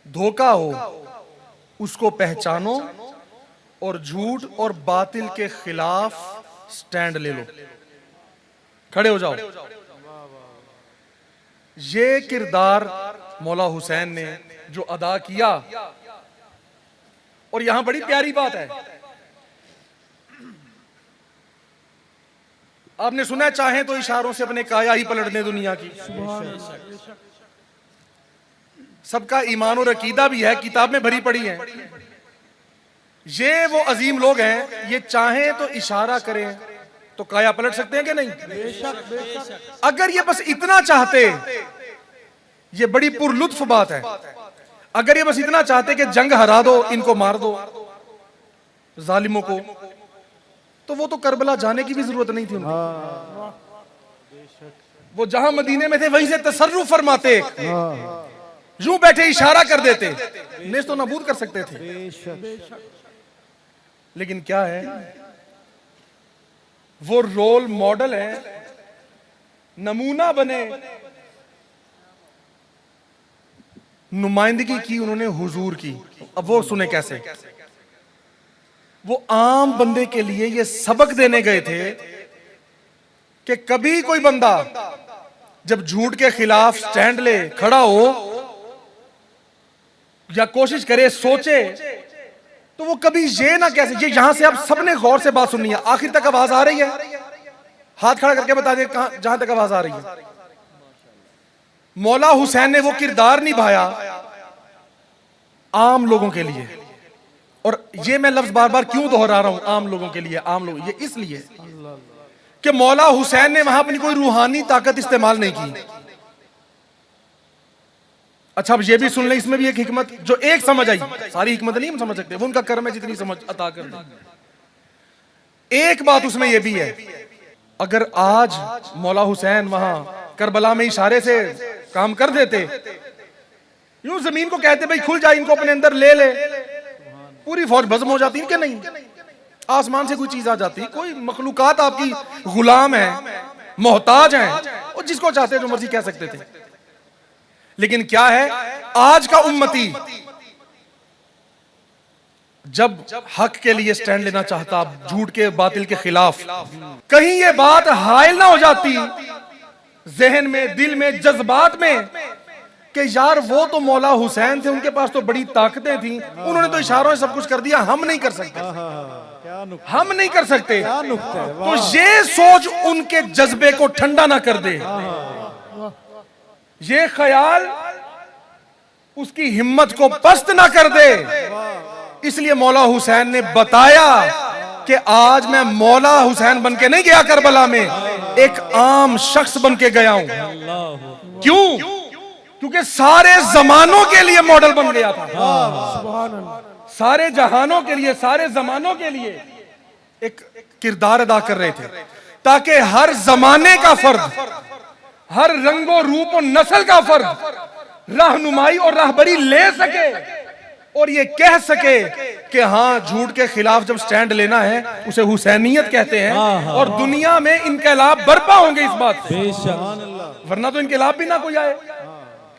धोखा हो, उसको पहचानो और झूठ और बातिल के खिलाफ स्टैंड ले लो, खड़े हो जाओ। ये किरदार मौला हुसैन ने जो अदा किया, और यहां बड़ी प्यारी बात है, आपने सुना है, चाहे तो इशारों से अपने काया ही पलट दे दुनिया की। सबका ईमान और अकीदा भी है, किताब में भरी पड़ी है। ये वो अजीम लोग हैं, ये चाहे तो इशारा करें तो काया पलट सकते हैं कि नहीं? बेशक। अगर ये बस इतना चाहते, ये बड़ी पुरलुत्फ बात है, अगर ये बस इतना चाहते कि जंग हरा दो, इनको मार दो जालिमों को, तो वो तो करबला जाने की भी जरूरत नहीं थी उनको। वो जहां मदीने में थे वहीं से तसर्रुफ फरमाते, यूं बैठे इशारा कर देते, नेस्त तो नबूद कर सकते थे। बेशक। लेकिन क्या है, वो रोल मॉडल है, नमूना बने, नुमाइंदगी की उन्होंने हुजूर की। अब वो सुने कैसे, वो आम बंदे के लिए ये सबक देने गए थे कि कभी कोई बंदा जब झूठ के खिलाफ स्टैंड ले, खड़ा हो, या कोशिश करे, सोचे, तो वो कभी ये ना कैसे, ये यहां से आप सबने गौर से बात सुननी है, आखिर तक आवाज आ रही है? हाथ खड़ा करके बता दें कहां, जहां तक आवाज आ रही है। मौला हुसैन ने वो किरदार निभाया आम लोगों के लिए, और ये मैं लफ्ज बार बार क्यों दोहरा रहा हूं, आम लोगों के लिए, आम लोग, ये इसलिए कि मौला हुसैन ने वहां अपनी कोई रूहानी ताकत इस्तेमाल नहीं की। अच्छा, अब ये भी सुन लें, इसमें भी एक हिकमत जो एक समझ आई, सारी हिकमत नहीं हम समझ सकते, वो उनका कर्म है जितनी समझ अता कर दी। एक बात उसमें यह भी है, अगर आज मौला हुसैन वहां करबला में इशारे से काम कर देते, यूं जमीन को कहते भाई खुल जाए, इनको अपने अंदर ले ले, पूरी फौज भस्म हो जाती है कि नहीं? आसमान से कोई चीज आ जाती, कोई मखलूकात आपकी गुलाम है, मोहताज है, और जिसको चाहते जो मर्जी कह सकते थे। लेकिन क्या है, आज का उम्मती जब हक के लिए स्टैंड लेना चाहता, झूठ के बातिल के खिलाफ, कहीं ये बात हायल ना हो जाती जहन में, दिल में, जज्बात में कि यार वो तो मौला हुसैन थे, उनके पास तो बड़ी ताकतें थी, उन्होंने तो इशारों से सब कुछ कर दिया, हम नहीं कर सकते, क्या नुक्ता, हम नहीं कर सकते। क्या नुक्ता है, तो ये सोच उनके जज्बे को ठंडा ना कर दे, ये ख्याल उसकी हिम्मत को पस्त ना कर दे। इसलिए मौला हुसैन ने बताया कि आज मैं मौला हुसैन बन के नहीं गया करबला में, एक आम शख्स बन के गया हूं। क्यों? क्योंकि सारे जमानों के लिए मॉडल बन गया था, सुभान अल्लाह, सारे जहानों के लिए, सारे जमानों के लिए एक किरदार अदा कर रहे थे, ताकि हर जमाने का फर्द, हर रंगो रूप और नस्ल का फर्द रहनुमाई और राहबरी ले सके और ये कह सके कि हाँ, झूठ के खिलाफ जब स्टैंड लेना है उसे हुसैनियत कहते हैं, और दुनिया में इनकलाब बर्पा होंगे इस बात से, वरना तो इनकलाब भी ना कोई आए।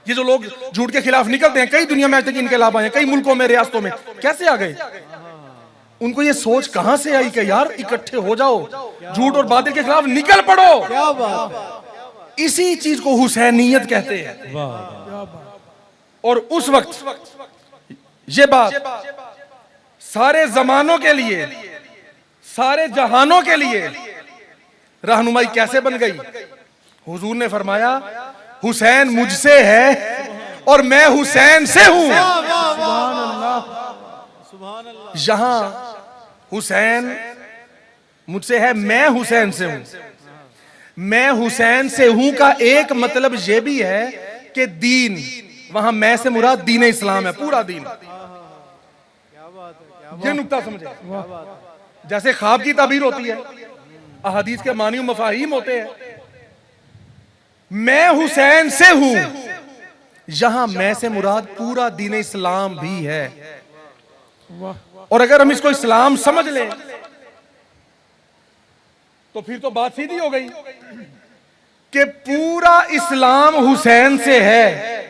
ये जो लोग झूठ के खिलाफ निकलते हैं, कई दुनिया में आज तक इनकलाब आए, कई मुल्कों में, रियासतों में, कैसे आ गए? उनको ये सोच कहां से आई कि यार इकट्ठे हो जाओ, झूठ और बातिल के खिलाफ निकल पड़ो। क्या बात है, इसी चीज को हुसैनियत कहते हैं। क्या बात, और उस वक्त ये बात सारे जमानों के लिए, सारे जहानों के लिए रहनुमाई कैसे बन गई? हुजूर ने फरमाया, हुसैन मुझसे है और मैं हुसैन से हूं। सुभान अल्लाह, सुभान अल्लाह, यहां हुसैन मुझसे है, मैं हुसैन से हूं। मैं हुसैन से हूं का एक मतलब यह भी है कि दीन, वहां मैं से मुराद दीन इस्लाम है, पूरा दीन। ये नुक्ता समझे। जैसे ख्वाब की ताबीर होती है, अहादीस के मानी मफाहीम होते हैं, मैं हुसैन से हूं, यहां मैं से मुराद पूरा दीन इस्लाम भी है। और अगर हम इसको इस्लाम समझ लें तो फिर तो बात सीधी हो गई कि पूरा इस्लाम हुसैन से है।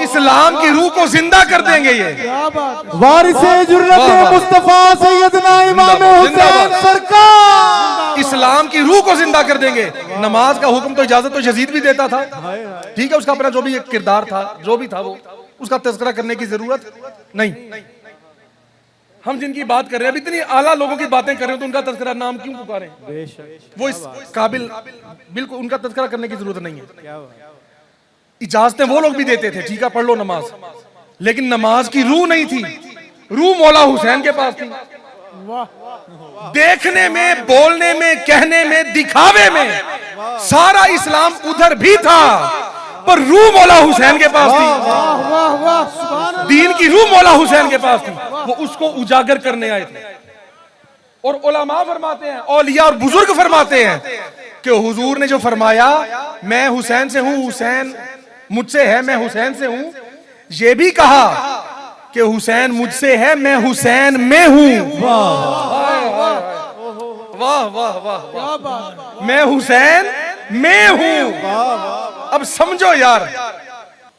इस्लाम की रूह को जिंदा कर देंगे ये। क्या बात है, वारिसे जुर्रत मुस्तफा सैयदना इमाम हुसैन सरकार, इस्लाम की रूह को जिंदा कर देंगे। नमाज का हुक्म तो इजाजत तो यजीद भी देता था, ठीक है, उसका अपना जो भी एक किरदार था, जो भी था, वो उसका तज़किरा करने की जरूरत नहीं। हम जिनकी बात कर रहे हैं, अब इतनी आला लोगों की बातें कर रहे हो, तो उनका तज़किरा नाम क्यों पुकारें? वो इस काबिल, बिल्कुल उनका तज़किरा करने की जरूरत नहीं है। इजाजतें वो लोग भी देते थे, ठीक है, पढ़ लो नमाज, लेकिन नमाज की रूह नहीं थी। रूह मौला हुसैन के पास थी। देखने में, बोलने में, कहने में, दिखावे में सारा इस्लाम उधर भी था, पर रूह मौला हुसैन के पास थी। वाह वाह, सुभान अल्लाह, दीन की रूह मौला हुसैन के पास थी, वो उसको उजागर करने आए थे। और उलमा फरमाते हैं, औलिया और बुजुर्ग फरमाते हैं कि हुजूर ने जो फरमाया, मैं हुसैन से हूं, हुसैन मुझसे है, मैं हुसैन से हूं, ये भी कहा कि हुसैन मुझसे है, मैं हुसैन में हूं। वाह वाह वाह, क्या बात है, मैं हुसैन में हूं। अब समझो यार,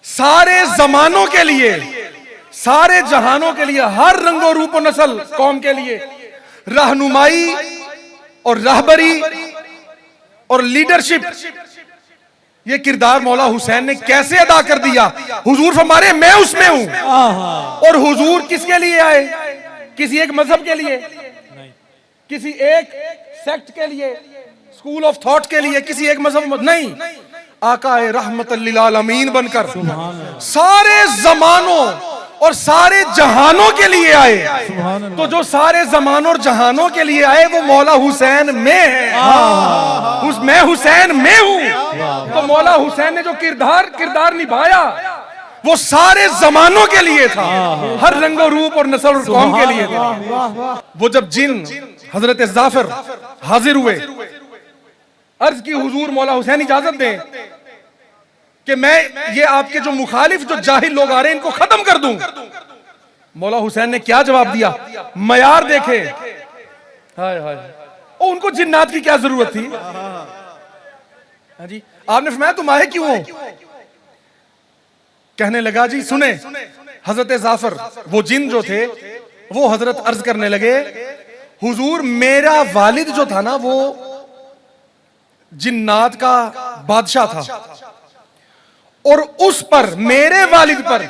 सारे जमानों के लिए, सारे जहानों के लिए, हर रंगो रूप और नस्ल कौम के लिए रहनुमाई और रहबरी और लीडरशिप, ये किरदार मौला हुसैन ने कैसे अदा कर दिया? हुजूर फरमाते मैं उसमें हूं। और हुजूर किसके लिए आए? किसी एक मजहब के लिए, किसी एक सेक्ट के लिए, स्कूल ऑफ थॉट के लिए, किसी एक मजहब नहीं, आका रहमत लिल आलमीन बनकर सारे जमानों और सारे जहानों के लिए आए। तो जो सारे जमानों और जहानों के लिए आए, वो मौला हुसैन में है। मैं हुसैन में हूं। तो मौला हुसैन ने जो किरदार निभाया, वो सारे जमानों के लिए था, हर रंगो रूप और नस्ल और कौम के लिए था। वो जब जिन हजरत जाफर हाजिर हुए, अर्ज की हुजूर मौला हुसैन इजाजत दें कि मैं ये आपके जो मुखालिफ, जो जाहिल लोग आ रहे हैं, इनको खत्म कर दूं। मौला हुसैन ने क्या जवाब दिया? मयार देखे, हाय हाय, उनको जिन्नात की क्या जरूरत थी? हाँ जी, आपने फरमाया तुम आए क्यों हो? कहने लगा जी सुने, हजरत जाफर, वो जिन जो थे, वो हजरत अर्ज करने लगे, हुजूर मेरा वालिद जो था ना, वो जिन्नात का बादशाह था और उस पर, मेरे वालिद पर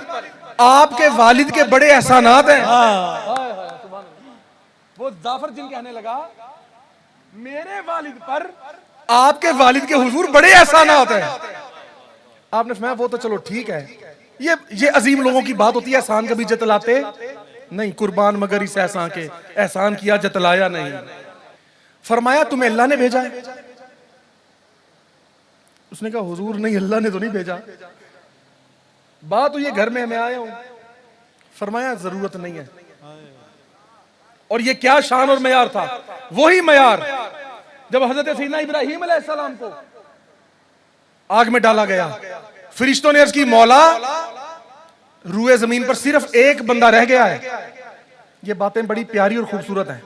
आपके वालिद के बड़े एहसानात हैं। वो जाफर जिन कहने लगा, मेरे वालिद पर आपके वालिद के हुजूर बड़े एहसानात हैं। आपने फरमाया वो तो चलो ठीक है, ये अजीम लोगों की बात होती है, एहसान कभी जतलाते नहीं, कुर्बान मगर इस एहसान के, एहसान किया जतलाया नहीं। फरमाया तुम्हें अल्लाह ने भेजा है? उसने कहा हुजूर नहीं, अल्लाह ने तो नहीं भेजा, बात हुई है घर में मैं आया हूं। फरमाया जरूरत नहीं है। और ये क्या शान और मयार था, वही मयार जब हजरत सैयदना इब्राहीम अलैहिस्सलाम को आग में डाला गया, फरिश्तों ने अर्ज की मौला रूए जमीन पर सिर्फ एक बंदा रह गया है। ये बातें बड़ी प्यारी और खूबसूरत हैं,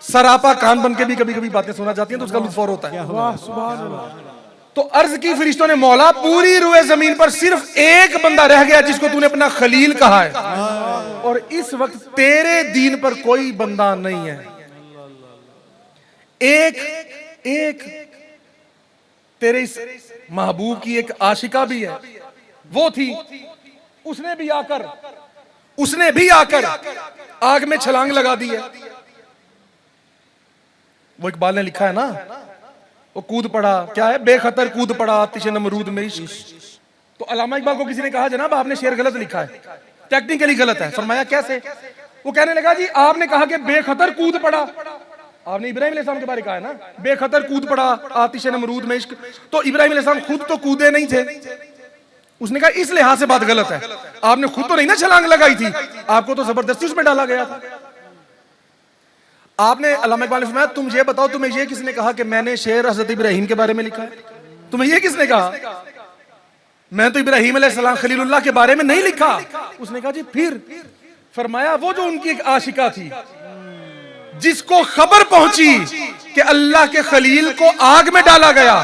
सरापा कान बन के भी कभी कभी बातें सुना जाती हैं तो उसका लुत्फ और होता है। वाह सुभान अल्लाह। तो अर्ज की फरिश्तों ने मौला पूरी रूए जमीन पर सिर्फ एक बंदा रह गया जिसको तूने अपना खलील कहा है, और इस वक्त तेरे दीन पर कोई बंदा नहीं है। एक तेरे इस महबूब की एक आशिका भी है, वो थी, उसने भी आकर आग में छलांग लगा दी है। वो इकबाल ने लिखा है ना, वो कूद पड़ा, क्या है, बेखतर कूद पड़ा आतिश नमरूद में इश्क। तो अल्लामा इकबाल को किसी ने कहा जनाब आपने शेर गलत लिखा है, टेक्निकली गलत है। फरमाया कैसे? वो कहने लगा जी आपने कहा कि बेखतर कूद पड़ा, आपने इब्राहिम अलैहिस्सलाम के बारे में कहा है ना, बेखतर कूद पड़ा आतिश नमरूद में इश्क। तो इब्राहिम अलैहिस्सलाम खुद तो कूदे नहीं थे। उसने कहा इस लिहाज से बात गलत है, आपने खुद तो नहीं ना छलांग लगाई थी, आपको तो जबरदस्ती उसमें डाला गया था। आपने अल्लामा इकबाल ने फरमाया तुम ये बताओ तुम्हें ये किसने कहा कि मैंने शेर हजरत इब्राहीम के बारे में लिखा है? तुम्हें ये किसने कहा? मैं तो इब्राहीम अलैहिस्सलाम खलीलुल्लाह के बारे में नहीं लिखा। उसने कहा जी फिर? फरमाया वो जो उनकी एक आशिका थी जिसको खबर पहुंची कि अल्लाह के खलील को आग में डाला गया,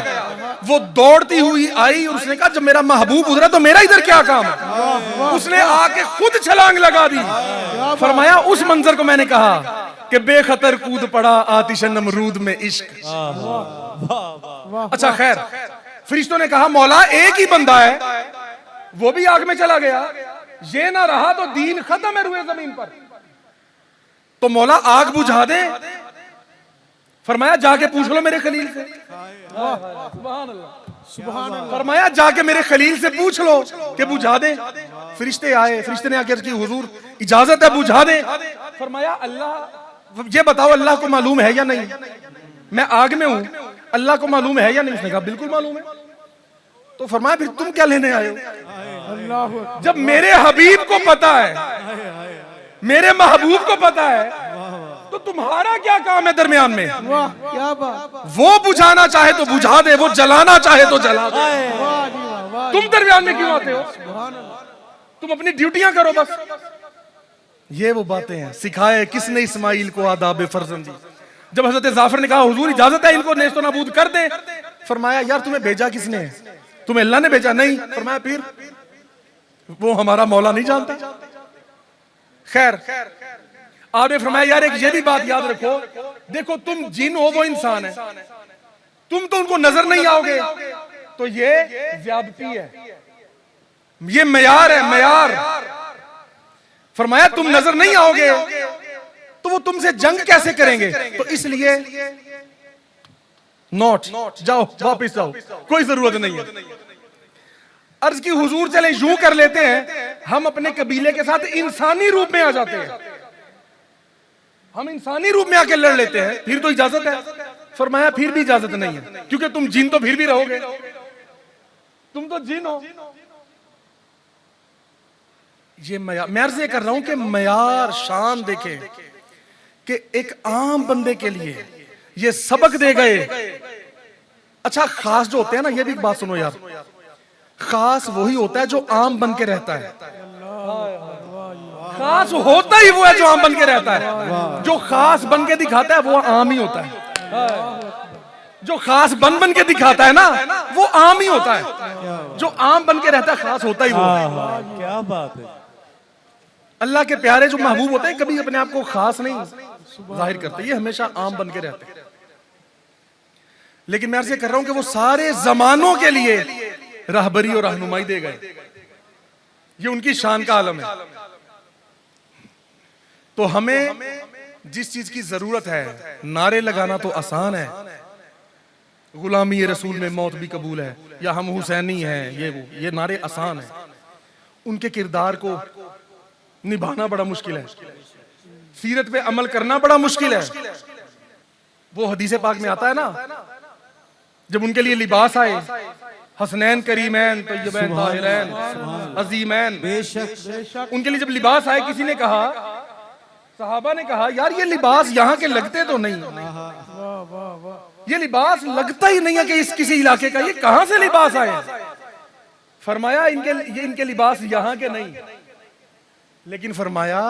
वो दौड़ती हुई आई और उसने कहा जब मेरा महबूब उतरा तो मेरा इधर क्या काम है? उसने आके खुद छलांग लगा दी। फरमाया उस मंजर को मैंने कहा कि बेखतर कूद पड़ा आतिश नमरूद में इश्क। अच्छा खैर, फरिश्तों ने कहा मौला एक ही बंदा है, वो भी आग में चला गया, ये ना रहा तो दीन खत्म है रूए जमीन पर, तो मौला आग बुझा दे। फरमाया जाके पूछ लो मेरे खलील से। फरमाया जाके मेरे खलील से पूछ लो कि बुझा दे। फरिश्ते आए, फरिश्ते ने आके अर्ज की हुजूर इजाजत है बुझा दे। फरमाया अल्लाह ये बताओ अल्लाह को मालूम है या नहीं, मैं आग में हूं, अल्लाह को मालूम है या नहीं? उसने कहा बिल्कुल मालूम है। तो फरमाया फिर तुम क्या लेने आए हो? जब मेरे हबीब को पता है, मेरे महबूब को पता है, तो तुम्हारा क्या काम है दरमियान में? वाह क्या बात। वो बुझाना चाहे तो बुझा दे, वो जलाना चाहे तो जला दे। वाह जी वाह, वाह। तुम दरमियान में क्यों आते हो? तुम अपनी ड्यूटियां करो बस। ये वो बातें हैं, सिखाए किसने इस्माइल को आदाब फर्जंदी। जब हजरत जाफर ने कहा हुजूर इजाजत है इनको नेस्तो नाबूद कर दे, फरमाया यार तुम्हें भेजा किसने है? तुम्हें अल्लाह ने भेजा? नहीं। फरमाया फिर? वो हमारा मौला नहीं जानता। खैर आपने फरमाया यार एक ये भी बात याद रखो, देखो तुम जिन हो वो इंसान है, तुम तो उनको नजर नहीं आओगे, तो ये ज्यादती है, ये मयार है, मयार। फरमाया तुम नजर नहीं आओगे तो वो तुमसे जंग कैसे करेंगे? तो इसलिए नोट जाओ, वापिस जाओ, कोई जरूरत नहीं है। अर्ज की हुजूर चले यूं कर लेते हैं, हम अपने कबीले के साथ इंसानी रूप में आ जाते हैं, हम इंसानी रूप में आके लड़ लेते हैं, फिर तो इजाजत है। फरमाया फिर भी इजाजत नहीं है, क्योंकि तुम जिन तो फिर भी रहोगे, तुम तो जिन हो। ये मैं अर्ज कर रहा हूं कि मयार शान देखे कि एक आम बंदे के लिए ये सबक दे गए। अच्छा खास जो होते हैं ना, ये भी एक बात सुनो यार, खास वही होता है जो आम बन के रहता है। खास होता ही वो है जो आम बन के रहता है। जो खास बन के दिखाता है वो आम ही होता है। जो खास बन के दिखाता है ना वो आम ही होता है। जो आम बन के रहता है खास होता ही वो है। क्या बात है। अल्लाह के प्यारे जो महबूब होते हैं कभी अपने आप को खास नहीं जाहिर करते, ये हमेशा आम बन के रहते हैं। लेकिन मैं अर्ज़ कर रहा हूं कि वो सारे जमानों के लिए रहबरी और रहनुमाई दे गए। ये उनकी शान का आलम है। तो हमें जिस चीज की जरूरत है, नारे लगाना तो आसान है, गुलामी रसूल में मौत भी कबूल है, या हम हुसैनी हैं, ये नारे आसान है। उनके किरदार को निभाना बड़ा मुश्किल है, सीरत पे अमल करना बड़ा मुश्किल है। वो हदीस पाक में आता है ना, जब उनके लिए लिबास आए, हसनैन करीमैन तय्यबैन ताहिरैन अजीमैन, बेशक उनके लिए जब लिबास आए, किसी ने कहा, सहाबा ने कहा, यार ये लिबास यहाँ के लगते तो नहीं, वाह वाह वाह, ये लिबास लगता ही नहीं है कि इस किसी इलाके का, ये कहां से लिबास आए? फरमाया इनके लिबास यहाँ के नहीं, लेकिन फरमाया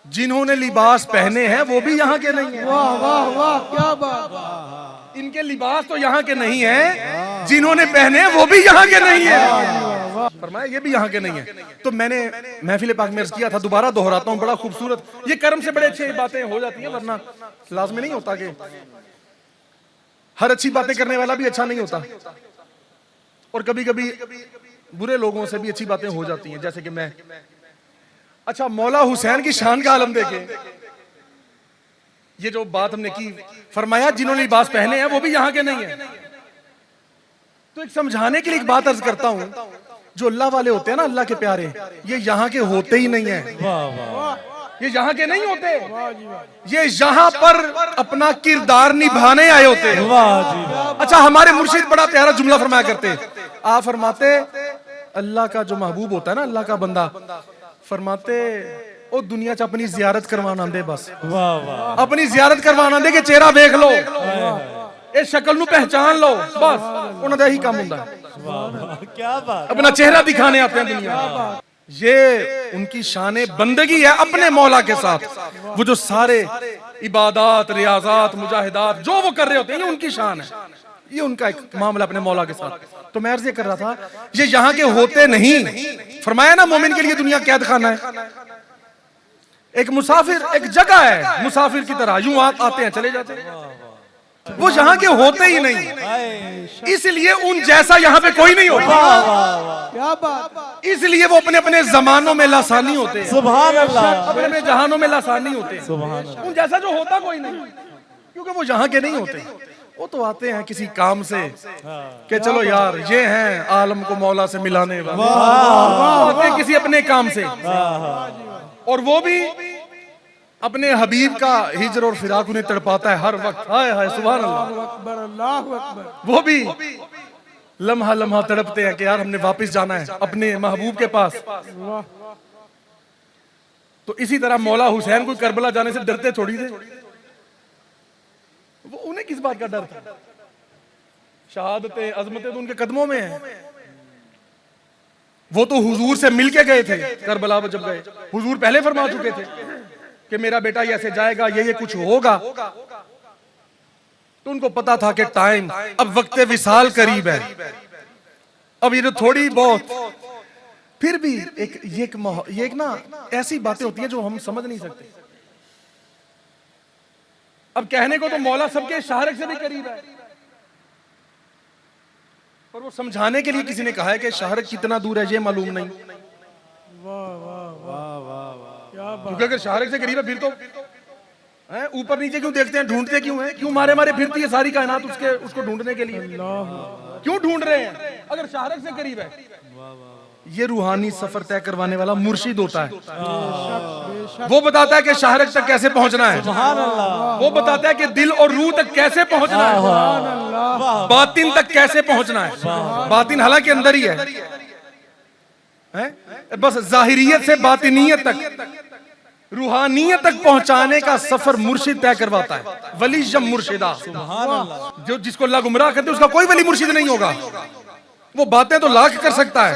जिन्होंने लिबास पहने हैं वो भी यहाँ के नहीं है। वाह वाह वाह, क्या बात, इनके लिबास तो यहाँ के नहीं है, जिन्होंने पहने वो भी यहाँ के नहीं है। फरमाया ये भी यहाँ के नहीं है। तो मैंने महफिल पाक में अर्ज किया था, दोबारा दोहराता हूँ, बड़ा खूबसूरत, ये कर्म से बड़े अच्छे बातें हो जाती हैं, वरना लाजमी नहीं होता कि हर अच्छी बातें करने वाला भी अच्छा नहीं होता, और कभी कभी बुरे लोगों से भी अच्छी बातें हो जाती हैं, जैसे कि मैं। अच्छा, मौला हुसैन की शान का आलम देखें, ये जो बात हमने की, फरमाया जिन्होंने लिबास पहने हैं वो भी यहाँ के नहीं है। तो एक समझाने के लिए एक बात अर्ज करता हूं, जो अल्लाह वाले होते हैं ना, अल्लाह के प्यारे, ये यहाँ के होते ही नहीं है, ये यहाँ के नहीं होते, ये यहाँ पर अपना किरदार निभाने आए होते हैं। अच्छा, हमारे मुर्शिद बड़ा प्यारा जुमला फरमाया करते, आप फरमाते अल्लाह का जो महबूब होता है ना, अल्लाह का बंदा, फरमाते ओ दुनिया च अपनी जियारत करवाना दे, बस अपनी जियारत करवाना दे, कि चेहरा देख लो, ये शक्ल नू पहचान लो, बस उन्होंने यही काम होता है, क्या बात, अपना चेहरा दिखाने आते हैं दुनिया में। ये उनकी शान बंदगी है अपने मौला के साथ। वो जो सारे इबादत, रियाजात, मुजाहिदात जो वो कर रहे होते हैं, ये उनकी शान है, ये उनका एक मामला अपने मौला के साथ। तो मैं अर्ज़ ये कर रहा था, ये यहाँ के होते नहीं। फरमाया ना, मोमिन के लिए दुनिया कैद खाना है, एक मुसाफिर, एक जगह है मुसाफिर की तरह, यूं आते हैं चले जाते हैं, वो यहाँ के होते ही नहीं, इसलिए उन जैसा यहाँ पे कोई नहीं होता, क्या बात, इसलिए वो अपने अपने जमानों में लासानी होते हैं, सुभान अल्लाह, अपने अपने जहानों में लासानी होते हैं, सुभान अल्लाह। उन जैसा जो होता कोई नहीं, क्योंकि वो यहाँ के नहीं होते। वो तो आते हैं किसी काम से, कि चलो यार ये हैं आलम को मौला से मिलाने वाले, आते हैं किसी अपने काम से, और वो भी अपने हबीब का हिजर और फिराक उन्हें तड़पाता है हर वक्त। हाय हाय सुभान अल्लाह, अकबर, अल्लाह अकबर, वो भी लम्हा लम्हा तड़पते हैं कि यार हमने वापस जाना है अपने महबूब के पास। वाह, तो इसी तरह मौला हुसैन को करबला जाने से डरते थोड़ी थे, वो उन्हें किस बात का डर था? शहादतें, अजमतें तो उनके कदमों में है। वो तो हुजूर से मिल के गए थे करबला जब गए, हुजूर पहले फरमा चुके थे कि मेरा बेटा ये ऐसे जाएगा, ये कुछ होगा, तो उनको पता था कि टाइम, अब वक्त विसाल करीब है, अब ये तो थोड़ी बहुत, फिर भी एक ना ऐसी बातें होती हैं जो हम समझ नहीं सकते। अब कहने को तो मौला सबके शाहरक से भी करीब है, पर वो समझाने के लिए किसी ने कहा है कि शाहरक कितना दूर है ये मालूम नहीं। वाह वाह वाह वाह, क्या बात, क्योंकि अगर शाहरक से करीब है फिर तो हैं, ऊपर नीचे क्यों देखते हैं, ढूंढते क्यों हैं, क्यों मारे मारे फिरती है सारी कायनात उसको ढूंढने के लिए, क्यों ढूंढ रहे हैं अगर शाहरक से करीब है? ये रूहानी सफर तय करवाने वाला मुर्शिद होता है, वो बताता है कि शाहरक तक कैसे पहुंचना है, वो बताता है कि दिल और रूह तक कैसे पहुंचना है, बातिन तक कैसे पहुंचना है। बातिन हालांकि अंदर ही है, बस जाहिरियत से बातिनियत तक, रूहानियत तक पहुंचाने का सफर मुर्शिद तय करवाता है। वली जम मुर्शिदा, जो जिसको अल्लाह गुमराह करते उसका कोई वली मुर्शिद नहीं होगा। वो बातें तो लाख कर सकता है,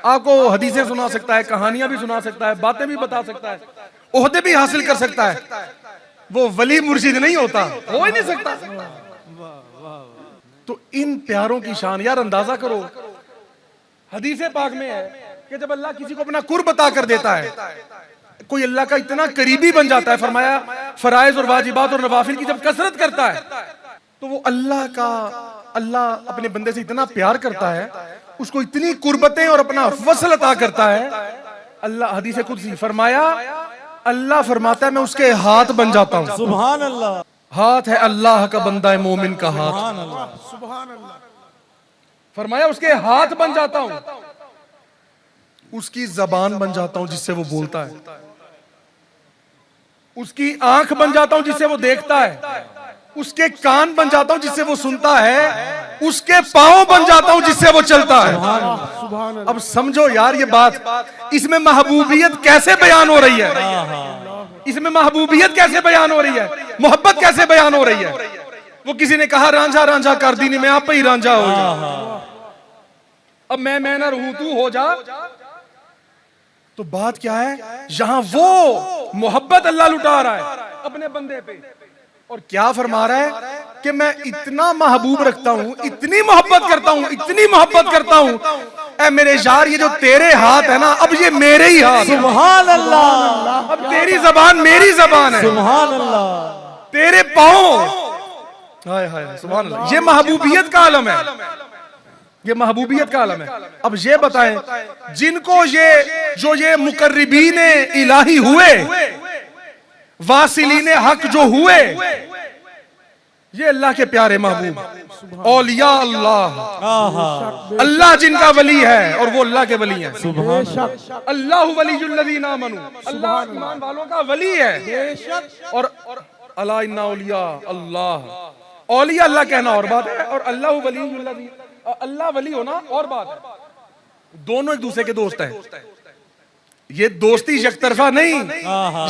आपको हदीसें सुना सकता है, कहानियां भी सुना सकता है, बातें भी बता सकता है, ओहदे भी हासिल कर सकता है, वो वली मुर्शिद नहीं होता, हो ही नहीं सकता। तो इन प्यारों की शान यार अंदाजा करो, हदीसे पाक में है कि जब अल्लाह किसी को अपना कुर्ब बता कर देता है, कोई अल्लाह का इतना करीबी बन जाता है, फरमाया फराइज और वाजिबात और नवाफिल की जब कसरत करता है तो वो अल्लाह अपने बंदे से इतना प्यार करता है, उसको इतनी कुर्बतें और अपना वसल अता करता है। अल्लाह हदीस कुदसी फरमाया, अल्लाह फरमाता है मैं उसके हाथ बन जाता हूं। सुभान अल्लाह, हाथ है अल्लाह का, बंदा है मोमिन का हाथ। सुभान अल्लाह, सुभान अल्लाह। फरमाया उसके हाथ बन जाता हूं, उसकी जबान बन जाता हूं जिससे वो बोलता है, उसकी आंख बन जाता हूं जिससे वो देखता है, उसके कान बन जाता हूं जिससे वो सुनता है, उसके पांव बन जाता हूं जिससे वो चलता है। सुभान अल्लाह। अब समझो यार ये बात, इसमें महबूबियत कैसे बयान हो रही है, इसमें महबूबियत कैसे बयान हो रही है, मोहब्बत कैसे बयान हो रही है। वो किसी ने कहा रांझा रांझा कर दी, नहीं मैं आप पे ही रांझा हो जा, अब मैं ना रहूं तू हो जा। तो बात क्या है, यहां वो मोहब्बत अल्लाह लुटा रहा है अपने बंदे पे, और क्या फरमा रहा है कि मैं इतना महबूब रखता हूं, इतनी मोहब्बत करता हूं, इतनी मोहब्बत करता हूं, ऐ मेरे यार ये जो तेरे हाथ है ना, अब ये मेरे ही हाथ। सुभान अल्लाह, अब तेरी जबान मेरी जबान है, सुभान अल्लाह, तेरे पांव, हाय हाय सुभान अल्लाह। ये महबूबियत का आलम है, ये महबूबियत का आलम है। अब ये बताएं, जिनको ये मुकर्रिबीन इलाही हुए, वासिलीन हक जो हुए, ये अल्लाह के प्यारे महबूब औलिया अल्लाह, अल्लाह जिनका वली है और वो अल्लाह के वली हैं। अल्लाह वलीयुल्लज़ीना आमनू, अल्लाह ईमान वालों का वली है। और अला इन्ना औलिया अल्लाह, औलिया अल्लाह कहना और बात है, और अल्लाह वलीयुल्लज़ी, अल्लाह वली होना और बात है। दोनों एक दूसरे के दोस्त हैं। ये दोस्ती एक तरफा नहीं,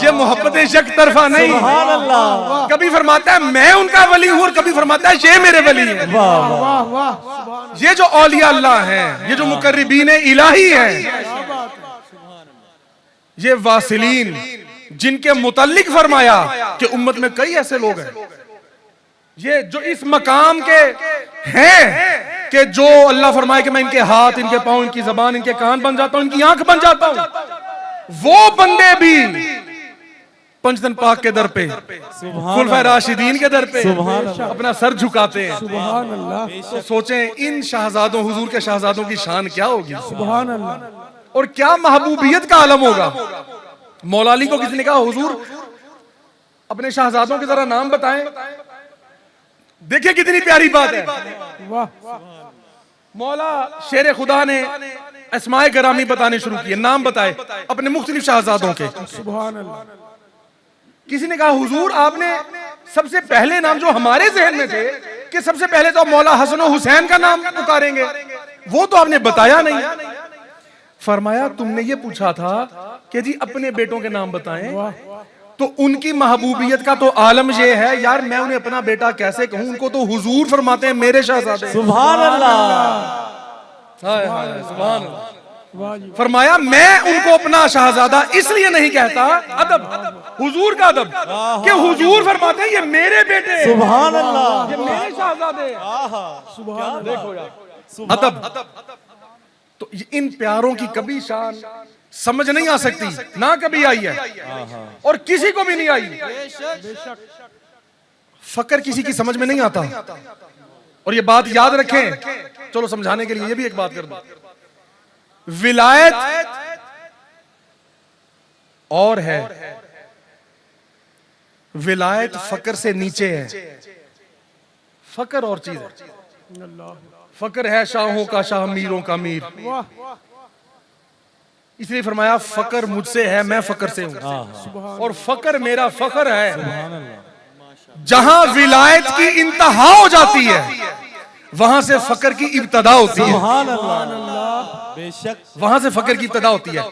ये मोहब्बतें एक तरफा नहीं। सुभान अल्लाह, कभी फरमाता है मैं उनका वली हूं और कभी फरमाता है ये मेरे वली हैं। वाह वाह, वाह वाह। ये जो औलिया अल्लाह हैं, ये जो मुकर्रिबीन इलाही हैं, ये वासिलीन जिनके मुतल्लिक फरमाया कि उम्मत में कई ऐसे लोग हैं, ये जो इस मकाम के हैं कि जो अल्लाह फरमाए कि मैं इनके हाथ, इनके पांव, इनकी जबान, इनके कान बन जाता हूं, इनकी आंख बन जाता हूं, वो बंदे भी पंचतन पाक के दर पे, खुलफा राशिदीन के दर पे अपना सर झुकाते हैं। सुभान अल्लाह, तो सोचें इन शहजादों, हुजूर के शहजादों की शान क्या होगी, सुभान अल्लाह। और क्या महबूबियत का आलम होगा। मौला अली को किसी ने कहा हुजूर अपने शहजादों के जरा नाम बताएं, देखिए कितनी प्यारी बात है। वाह, मौला शेर खुदा ने अस्माए गरामी बताने शुरू किए, नाम बताए अपने मुख्तलिफ शहजादों के। सुभान अल्लाह। किसी ने कहा हुजूर आपने सबसे पहले नाम जो हमारे जहन में थे कि सबसे पहले तो मौला हसन और हुसैन का नाम पुकारेंगे, वो तो आपने बताया नहीं। फरमाया तुमने ये पूछा था कि जी अपने बेटों के नाम बताएं, तो उनकी महबूबियत का तो आलम ये है यार, मैं उन्हें अपना बेटा कैसे कहूं, उनको तो हुजूर फरमाते हैं मेरे शहजादे। सुभान अल्लाह, हाय हाय सुभान अल्लाह। वाह जी। फरमाया मैं उनको अपना शहजादा इसलिए नहीं कहता, अदब, हुजूर का अदब, कि हुजूर फरमाते हैं ये मेरे बेटे, सुभान अल्लाह, ये मेरे शहजादे। सुभान देखो यार अदब। तो इन प्यारों की कभी शान समझ नहीं आ सकती, ना कभी आई है और किसी को भी नहीं आई। फकर किसी की समझ में नहीं आता, और ये बात याद रखें। चलो समझाने के लिए ये भी एक बात कर दूं, विलायत और है, विलायत फकर से नीचे है। फकर और चीज है, फकर है शाहों का शाह, मीरों का मीर। वाह, इसलिए फरमाया फकर मुझसे है, मैं फकर से हूं, और फकर मेरा फकर है। जहां विलायत की इंतहा हो जाती है वहां से फकर की इब्तदा होती है। सुभान अल्लाह, बेशक वहां से फकर की इब्तदा होती है।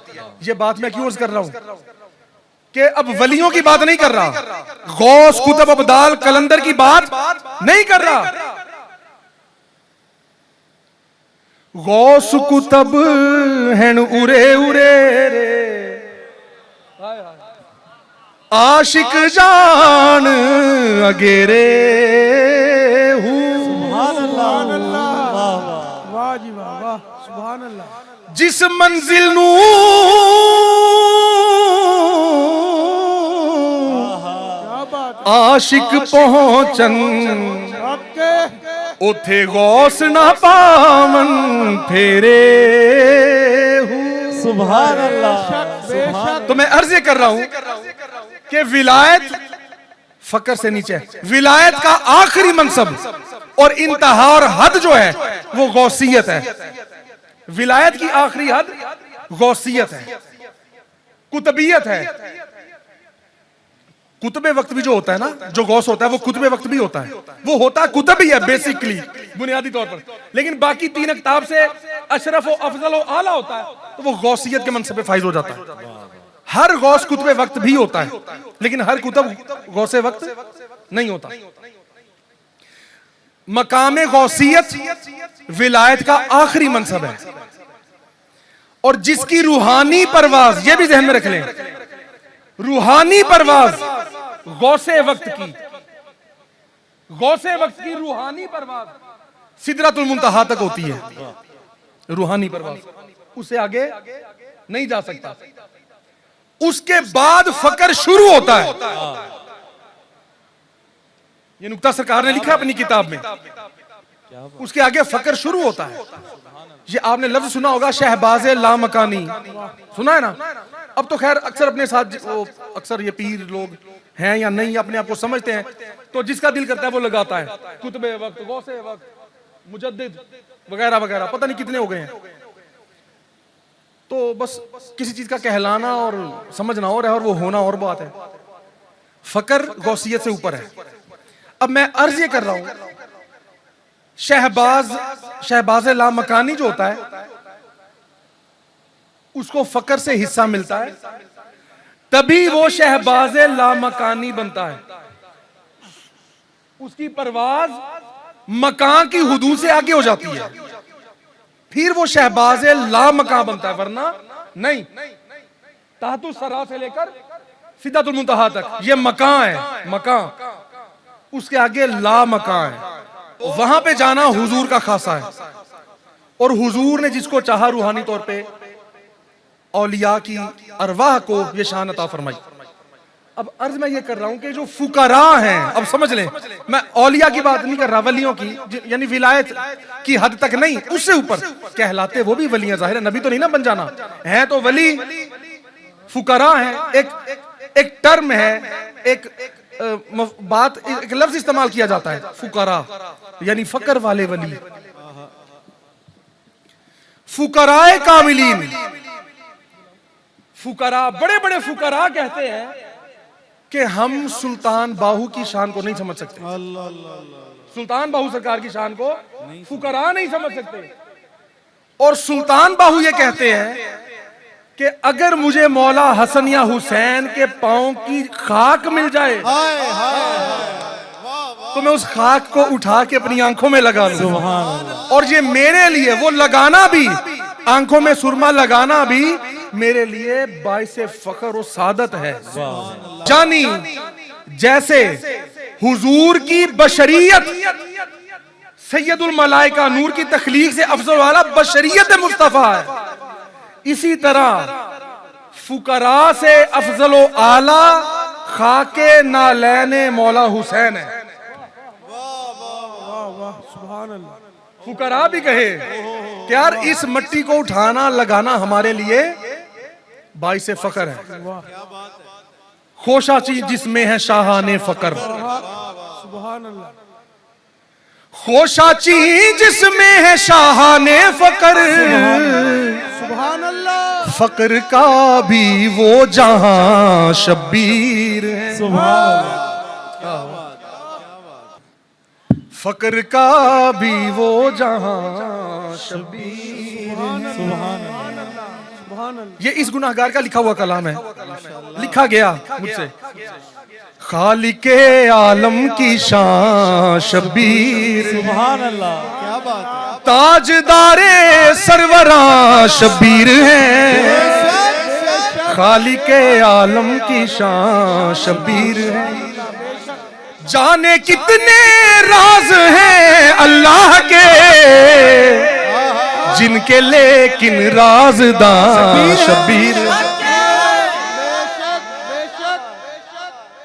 ये बात मैं क्यों अर्ज कर रहा हूं कि अब वलियों की बात नहीं कर रहा, गौस कुतुब अब्दाल कलंदर की बात नहीं कर रहा। गौस कुतुब हैं उरे उरे रे, आशिक जान अगेरे हूँ। सुभान अल्लाह, वाह जी वाह, वाह, सुभान अल्लाह। जिस मंजिल नू क्या बात आशिक पहुंचन ओके उथे गौस ना पावन फेरे हूँ। सुभान अल्लाह। बेशक तो मैं अर्ज ये कर रहा हूं कि विलायत फकर से नीचे है। विलायत का आखिरी मनसब और इंतहा और हद जो है वो गौसियत है। विलायत की आखिरी हद गौसियत है, कुतबियत है। कुतबे वक्त भी जो होता है ना, जो गौस होता है वो कुतबे वक्त भी होता है, वो होता है कुतब ही है बेसिकली, बुनियादी तौर पर। लेकिन बाकी तीन किताब से अशरफ और अफजल और आला होता है, तो वो गौसियत के मनसब पे फाइज हो जाता है। हर गौस कुतबे वक्त भी होता है, लेकिन हर कुतब गौसे वक्त नहीं होता। मकामे गौसियत विलायत का आखिरी मनसब है, और जिसकी रूहानी परवाज, ये भी ज़हन में रख लें, रूहानी परवाज गौसे वक्त की, गौसे वक्त की रूहानी परवाज सिदरतुल मुंतहा तक होती है। रूहानी परवाज, उससे आगे नहीं जा सकता। उसके बाद फकर शुरू होता है। ये नुक्ता सरकार ने लिखा अपनी किताब में। उसके आगे फकर शुरू होता है। ये आपने लफ्ज सुना होगा, शहबाज़े लामकानी, सुना है ना? अब तो खैर अक्सर अपने साथ अक्सर ये पीर लोग हैं या नहीं, अपने आप को समझते हैं, तो जिसका दिल करता है वो लगाता है। कुतबे वक्त, गौसे वक्त, मुजद्दिद वगैरह वगैरह, पता नहीं कितने हो गए हैं। तो बस किसी चीज का कहलाना और समझना और है, और वो होना और बात है। फकर गौसियत से ऊपर है। अब मैं अर्ज ये कर रहा हूं, शहबाज़े लामकानी जो होता है उसको फकर से हिस्सा मिलता है, तभी वो शहबाज़े लामकानी बनता है। उसकी परवाज मकान की हुदूद से आगे हो जाती है, फिर वो शहबाज़े लामकान बनता है, वरना नहीं। ताहतु सरा से लेकर सिद्दतुल मुंतहा तक ये मकान है, मकान, उसके आगे लामकान है। वहां पे जाना हुजूर का खासा है, और हुजूर ने जिसको चाहा रूहानी तौर पे औलिया की अरवाह को ये शान अता फरमाई। अब अर्ज मैं ये कर रहा हूं कि जो फुकरा हैं, अब समझ लें, मैं औलिया की बात नहीं कर रहा, वलियों की, यानी विलायत की हद तक नहीं, उससे ऊपर कहलाते वो भी वलियां, जाहिर है नबी तो नहीं ना बन जाना है, तो वली फुकरा हैं। एक टर्म है, एक बात, एक लफ्ज इस्तेमाल किया जाता है, फुकरा यानी फकर वाले वली। फुकराए कामिलीन, फुकरा, बड़े बड़े फुकरा कहते हैं कि हम सुल्तान बाहू की शान को नहीं समझ सकते। सुल्तान बाहू सरकार की शान को फुकरा नहीं समझ सकते। और सुल्तान बाहू ये कहते हैं कि अगर मुझे मौला हसन या हुसैन के पांव की खाक मिल जाए तो मैं उस खाक को उठा के अपनी आंखों में लगा लूं, और ये मेरे लिए, वो लगाना भी, आंखों में सुरमा लगाना भी मेरे लिए बाइसे फख्र और सादत है। जानी जैसे हुजूर की बशरियत सैयदुल मलाइका नूर की तखलीक से अफजल वाला बशरियत मुस्तफा है, इसी तरह फुकरा से अफजल आला खाके नालैने मौला हुसैन है। फुकरा भी कहे कि यार इस मट्टी को उठाना लगाना हमारे लिए बाइसे फकर है। खोशा चीज जिसमें है शाहाने फकर, खोशा चीज जिसमें है शाहाने फकर, फकर का भी वो जहां शब्बीर है। फकर का भी वो जहां शब्बीर है। ये इस गुनाहगार का लिखा हुआ कलाम है, लिखा गया मुझसे। खालिके आलम की शान शब्बीर, सुभान अल्लाह, क्या बात है। ताजदारे सरवरां शब्बीर है, खालिके आलम की शान शब्बीर है। जाने कितने राज हैं अल्लाह के, जिनके लेकिन राज़दां शब्बीर,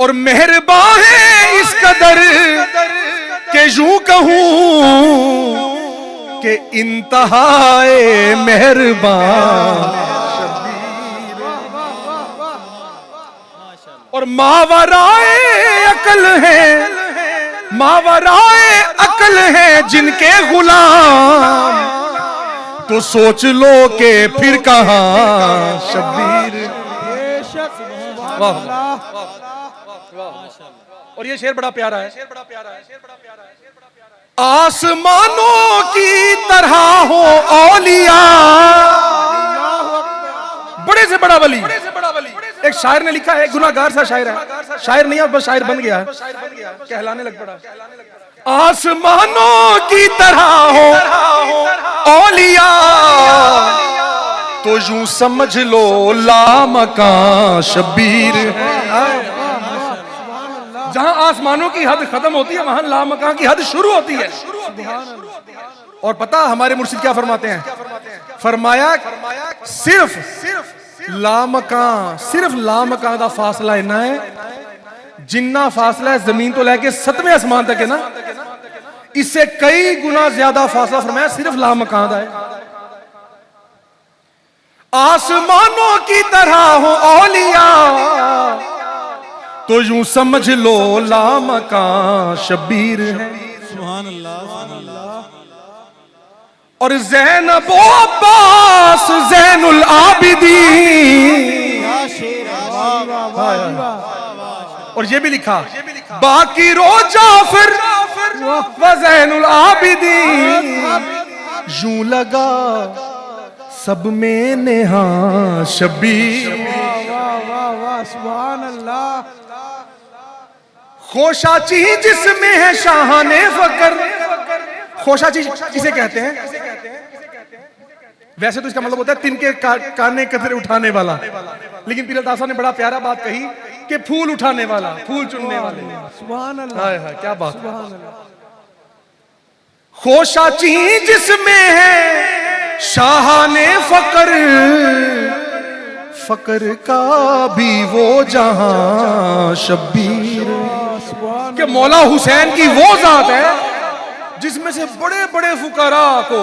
और मेहरबान है इस कदर के के यूं कहूं कि इंतहाए मेहरबान और मावराए अकल है, मावराए अकल है जिनके गुलाम, तो सोच लो कि फिर कहां शब्बीर। वाह। और ये शेर बड़ा प्यारा है। आसमानों की तरह हो औलिया, बड़े से बड़ा वली। एक शायर ने लिखा है, गुनाहगार सा शायर है, शायर नहीं है बस शायर बन गया है, कहलाने लग पड़ा। आसमानों की तरह हो औलिया, तो यूं समझ लो लामकां शब्बीर है। जहां आसमानों की हद खत्म होती है वहां लामकां की हद शुरू होती है। और पता हमारे मुर्शिद क्या फरमाते हैं? फरमाया सिर्फ लामकां दा फासला इन्ना है जिन्ना फासला है जमीन तो लेके 7वें आसमान तक है ना, इससे कई गुना ज्यादा फासला फरमाया सिर्फ लामकां दा है। आसमानों की तरह हो औलिया, तो यूं समझ लो लामकां शब्बीर है। सुभान अल्लाह। और ज़ैनब अब्बास ज़ैनुल आबिदीन, और ये भी लिखा बाकी रो जाफर व ज़ैनुल आबिदीन, यूं लगा सब में नेहा शब्बीर। सुभान अल्लाह। खोशाची जिसमें है शाहाने फकर, खोशाची किसे कहते हैं? वैसे तो इसका मतलब होता है तिनके काने कतरे उठाने वाला, लेकिन पीर अल्ताफ साहब ने बड़ा प्यारा बात कही कि फूल उठाने वाला, फूल चुनने वाले। सुभान अल्लाह। हाय हाय क्या बात। खोशाची जिसमें है शाहाने फकर, फकर का भी वो जहां शब्बीर, कि मौला हुसैन की वो जात है जिसमें से बड़े बड़े फुकरा को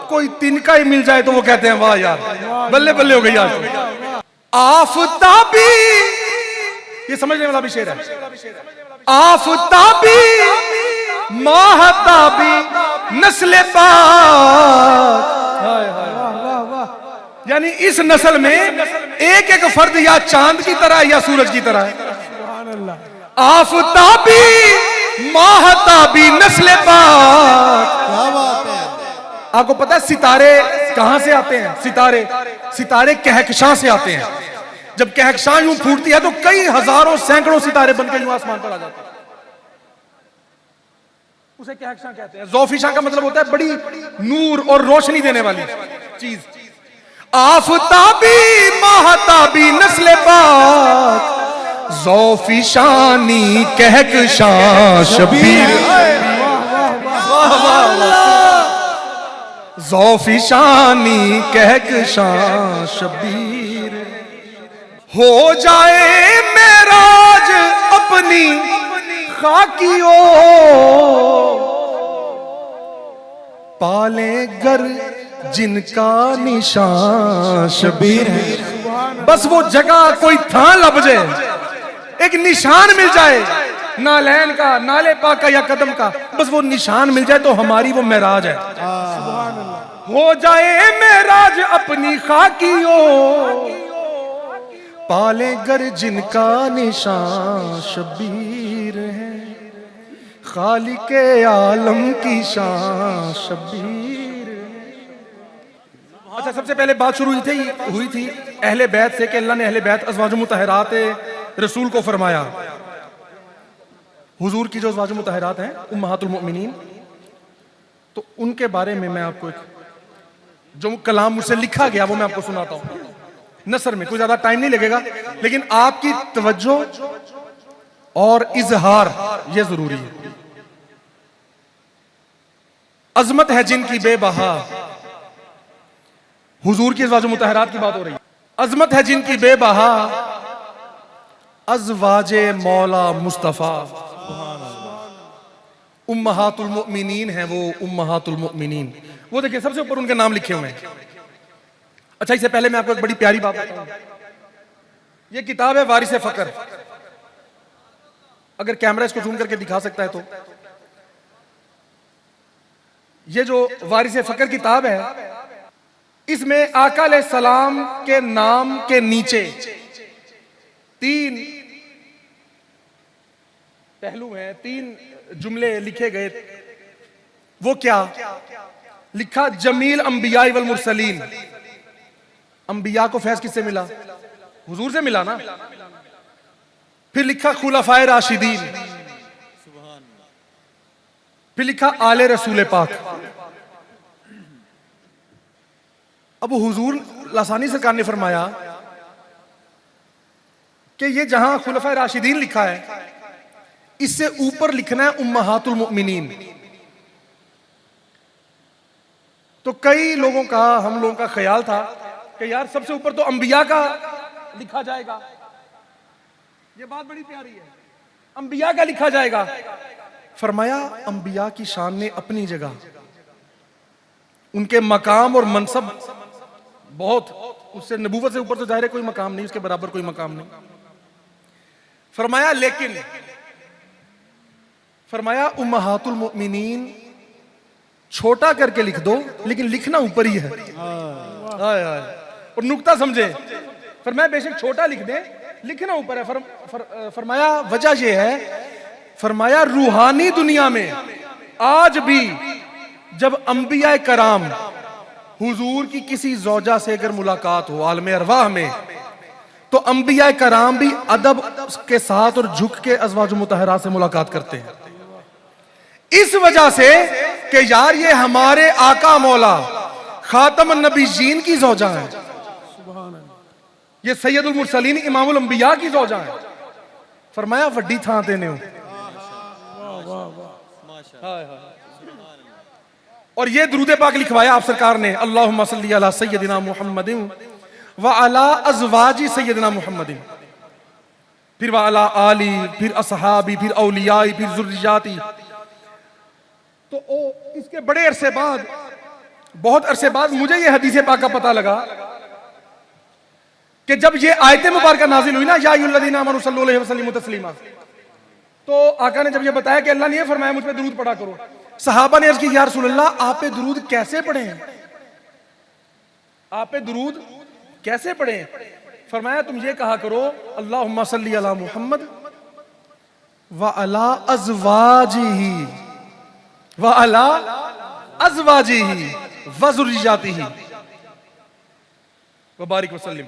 कोई तिनका ही मिल जाए तो वो कहते हैं वाह यार, बल्ले बल्ले हो गई यार। आफताबी, ये समझने वाला भी शेर है। आफताबी माहताबी नस्ल पाक, यानी इस नस्ल में एक एक फर्द या चांद की तरह या सूरज की तरह है। आफताबी माहताबी नस्ल पाक। क्या बात है। आपको पता है सितारे कहां से आते हैं? सितारे कहकशां से आते हैं। जब कहकशां यूं फूटती है तो कई हजारों सैकड़ों सितारे बनकर यूं आसमान पर आ जाते हैं, उसे कहकशां कहते हैं। ज़ौफिशां का मतलब होता है बड़ी नूर और रोशनी देने वाली चीज। आफताबी माहताबी नस्ल पाक, ज़ौफिशानी कहकशां शब्बीर। ज़ौफिशानी कहकशां शब्बीर, हो जाए मेराज अपनी खाकियों, पाले गर जिनका निशान शब्बीर है। बस वो जगह कोई था लब जाए, एक निशान मिल जाए नालैन का, नाले पाक का या कदम का, बस वो निशान मिल जाए तो हमारी वो मेराज है। हो जाए मेराज अपनी खाकियों, पाले गर जिनका निशान शब्बीर है, खालिके आलम की शान शब्बीर है। अच्छा, सबसे पहले बात शुरू हुई थी अहले बैत से कि अल्लाह ने अहले बैत अज़वाजुल मुतहरात रसूल को फरमाया। हुजूर की जो अज़वाजुल मुतहरात हैं उम्महातुल मोमिनीन, तो उनके बारे में मैं आपको एक जो कलाम मुझसे लिखा गया वो मैं आपको सुनाता हूं नसर में। कोई ज्यादा टाइम नहीं लगेगा, लेकिन आपकी तवज्जो और इजहार ये जरूरी है। अजमत है जिनकी बेबहा, हुजूर की अज़वाजुल मुतहरात की बात हो रही है। अजमत है जिनकी बेबहा, अज़वाजे मौला मुस्तफा, उम्महातुल मुमिनीन है वो, उम्महातुल मुमिनीन। वो देखिए सबसे ऊपर उनके नाम लिखे हुए हैं। अच्छा, इससे पहले मैं आपको एक बड़ी प्यारी बात बताऊं। ये किताब है वारिस फकर। अगर कैमरा इसको जूम करके दिखा सकता है तो ये जो वारिस फकर किताब है, इसमें आका अलैहिस्सलाम के नाम के नीचे 3 पहलू हैं, 3 जुमले लिखे गए। वो क्या लिखा? जमील अंबिया वल मुरसलीन। अंबिया को फैज किससे मिला? हुजूर से मिला ना। फिर लिखा खुलफाए राशिदीन। फिर लिखा आले रसूल पाक। अब हुजूर लासानी सरकार ने फरमाया कि ये जहां खुलफाए राशिदीन लिखा है, इससे ऊपर लिखना है उम्महातुल मुमिनीन। तो कई लोगों का, हम लोगों का ख्याल था कि यार सबसे ऊपर तो अंबिया का लिखा जाएगा। ये बात बड़ी प्यारी है, अंबिया का लिखा जाएगा। फरमाया अंबिया की शान ने अपनी जगह, उनके मकाम और मनसब बहुत, उससे नबूवत से ऊपर तो जाहिर है कोई मकाम नहीं, उसके बराबर कोई मकाम नहीं। फरमाया लेकिन फरमाया उम्महातुल मुमिनीन छोटा करके लिख दो, लेकिन लिखना ऊपर ही है। हाय हाय। और नुक्ता समझे। फरमाया बेशक छोटा लिख दे, लिखना ऊपर है। फरमाया वजह यह है, फरमाया रूहानी दुनिया में आज भी जब अंबिया कराम हुजूर की किसी ज़ौजा से अगर मुलाकात हो आलम अरवाह में, तो अंबिया कराम भी अदब के साथ और झुक के अज़वाज मुतहरा से मुलाकात करते हैं। इस वजह से कि यार ये हमारे आका मौला खातमुन नबीयीन की ज़ौजा है, ये सैयदुल मुरसलीन इमामुल अंबिया की ज़ौजा है। फरमाया वड्डी थां ते ने और ये दुरूद पाक लिखवाया आप सरकार ने, अल्लाहुम्मा सल्ली अला सय्यदिना मुहम्मदिन व अला अज़वाजी सय्यदिना मुहम्मदिन, फिर व अला आली, फिर असहाबी, फिर औलियाई, फिर ज़ुर्रियाती। तो इसके बड़े अरसे बाद, बहुत अरसे बाद मुझे ये हदीस पाक का पता लगा कि जब ये आयत मुबारक नाजिल हुई ना, या अय्युहल्लज़ीना आमनू सल्लु अलैहि वसल्लिमू तस्लीमा, तो आका ने जब ये बताया कि अल्लाह ने ये फरमाया मुझ पे दुरूद पढ़ा करो, सहाबा ने अर्ज़ की या रसूल अल्लाह आप पे दुरूद कैसे पढ़ें, आप पे दुरूद कैसे पढ़ें? फरमाया तुम ये कहा करो अल्लाहुम्मा सल्ली अला मुहम्मद व अला अज़वाजिही व अला अज़वाजिही व ज़ुर्रिय्यातिही व बारिक वसल्लिम।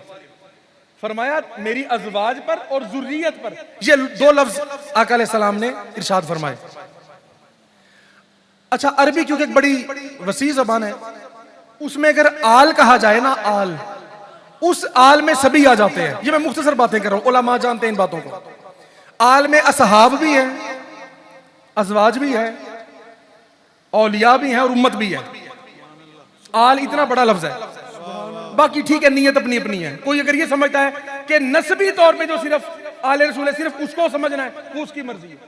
फरमाया मेरी अज़वाज पर और ज़ुर्रियत पर, ये 2 लफ्ज आका अलैहिस्सलाम ने इरशाद फरमाए। अच्छा, अरबी क्योंकि एक बड़ी वसी ज़बान है, उसमें अगर आल कहा जाए ना, आल, उस आल में सभी आ जाते हैं। ये मैं मुख्तसर बातें कर रहा हूं, उलमा जानते हैं इन बातों को। आल में असहाब भी है, अज़वाज भी है, औलिया भी हैं और उम्मत भी है। आल इतना बड़ा लफ्ज है। बाकी ठीक है, नीयत अपनी अपनी है। कोई अगर ये समझता है कि नस्बी तौर पे जो सिर्फ आले रसूल है, सिर्फ उसको समझना है, वो उसकी मर्जी है।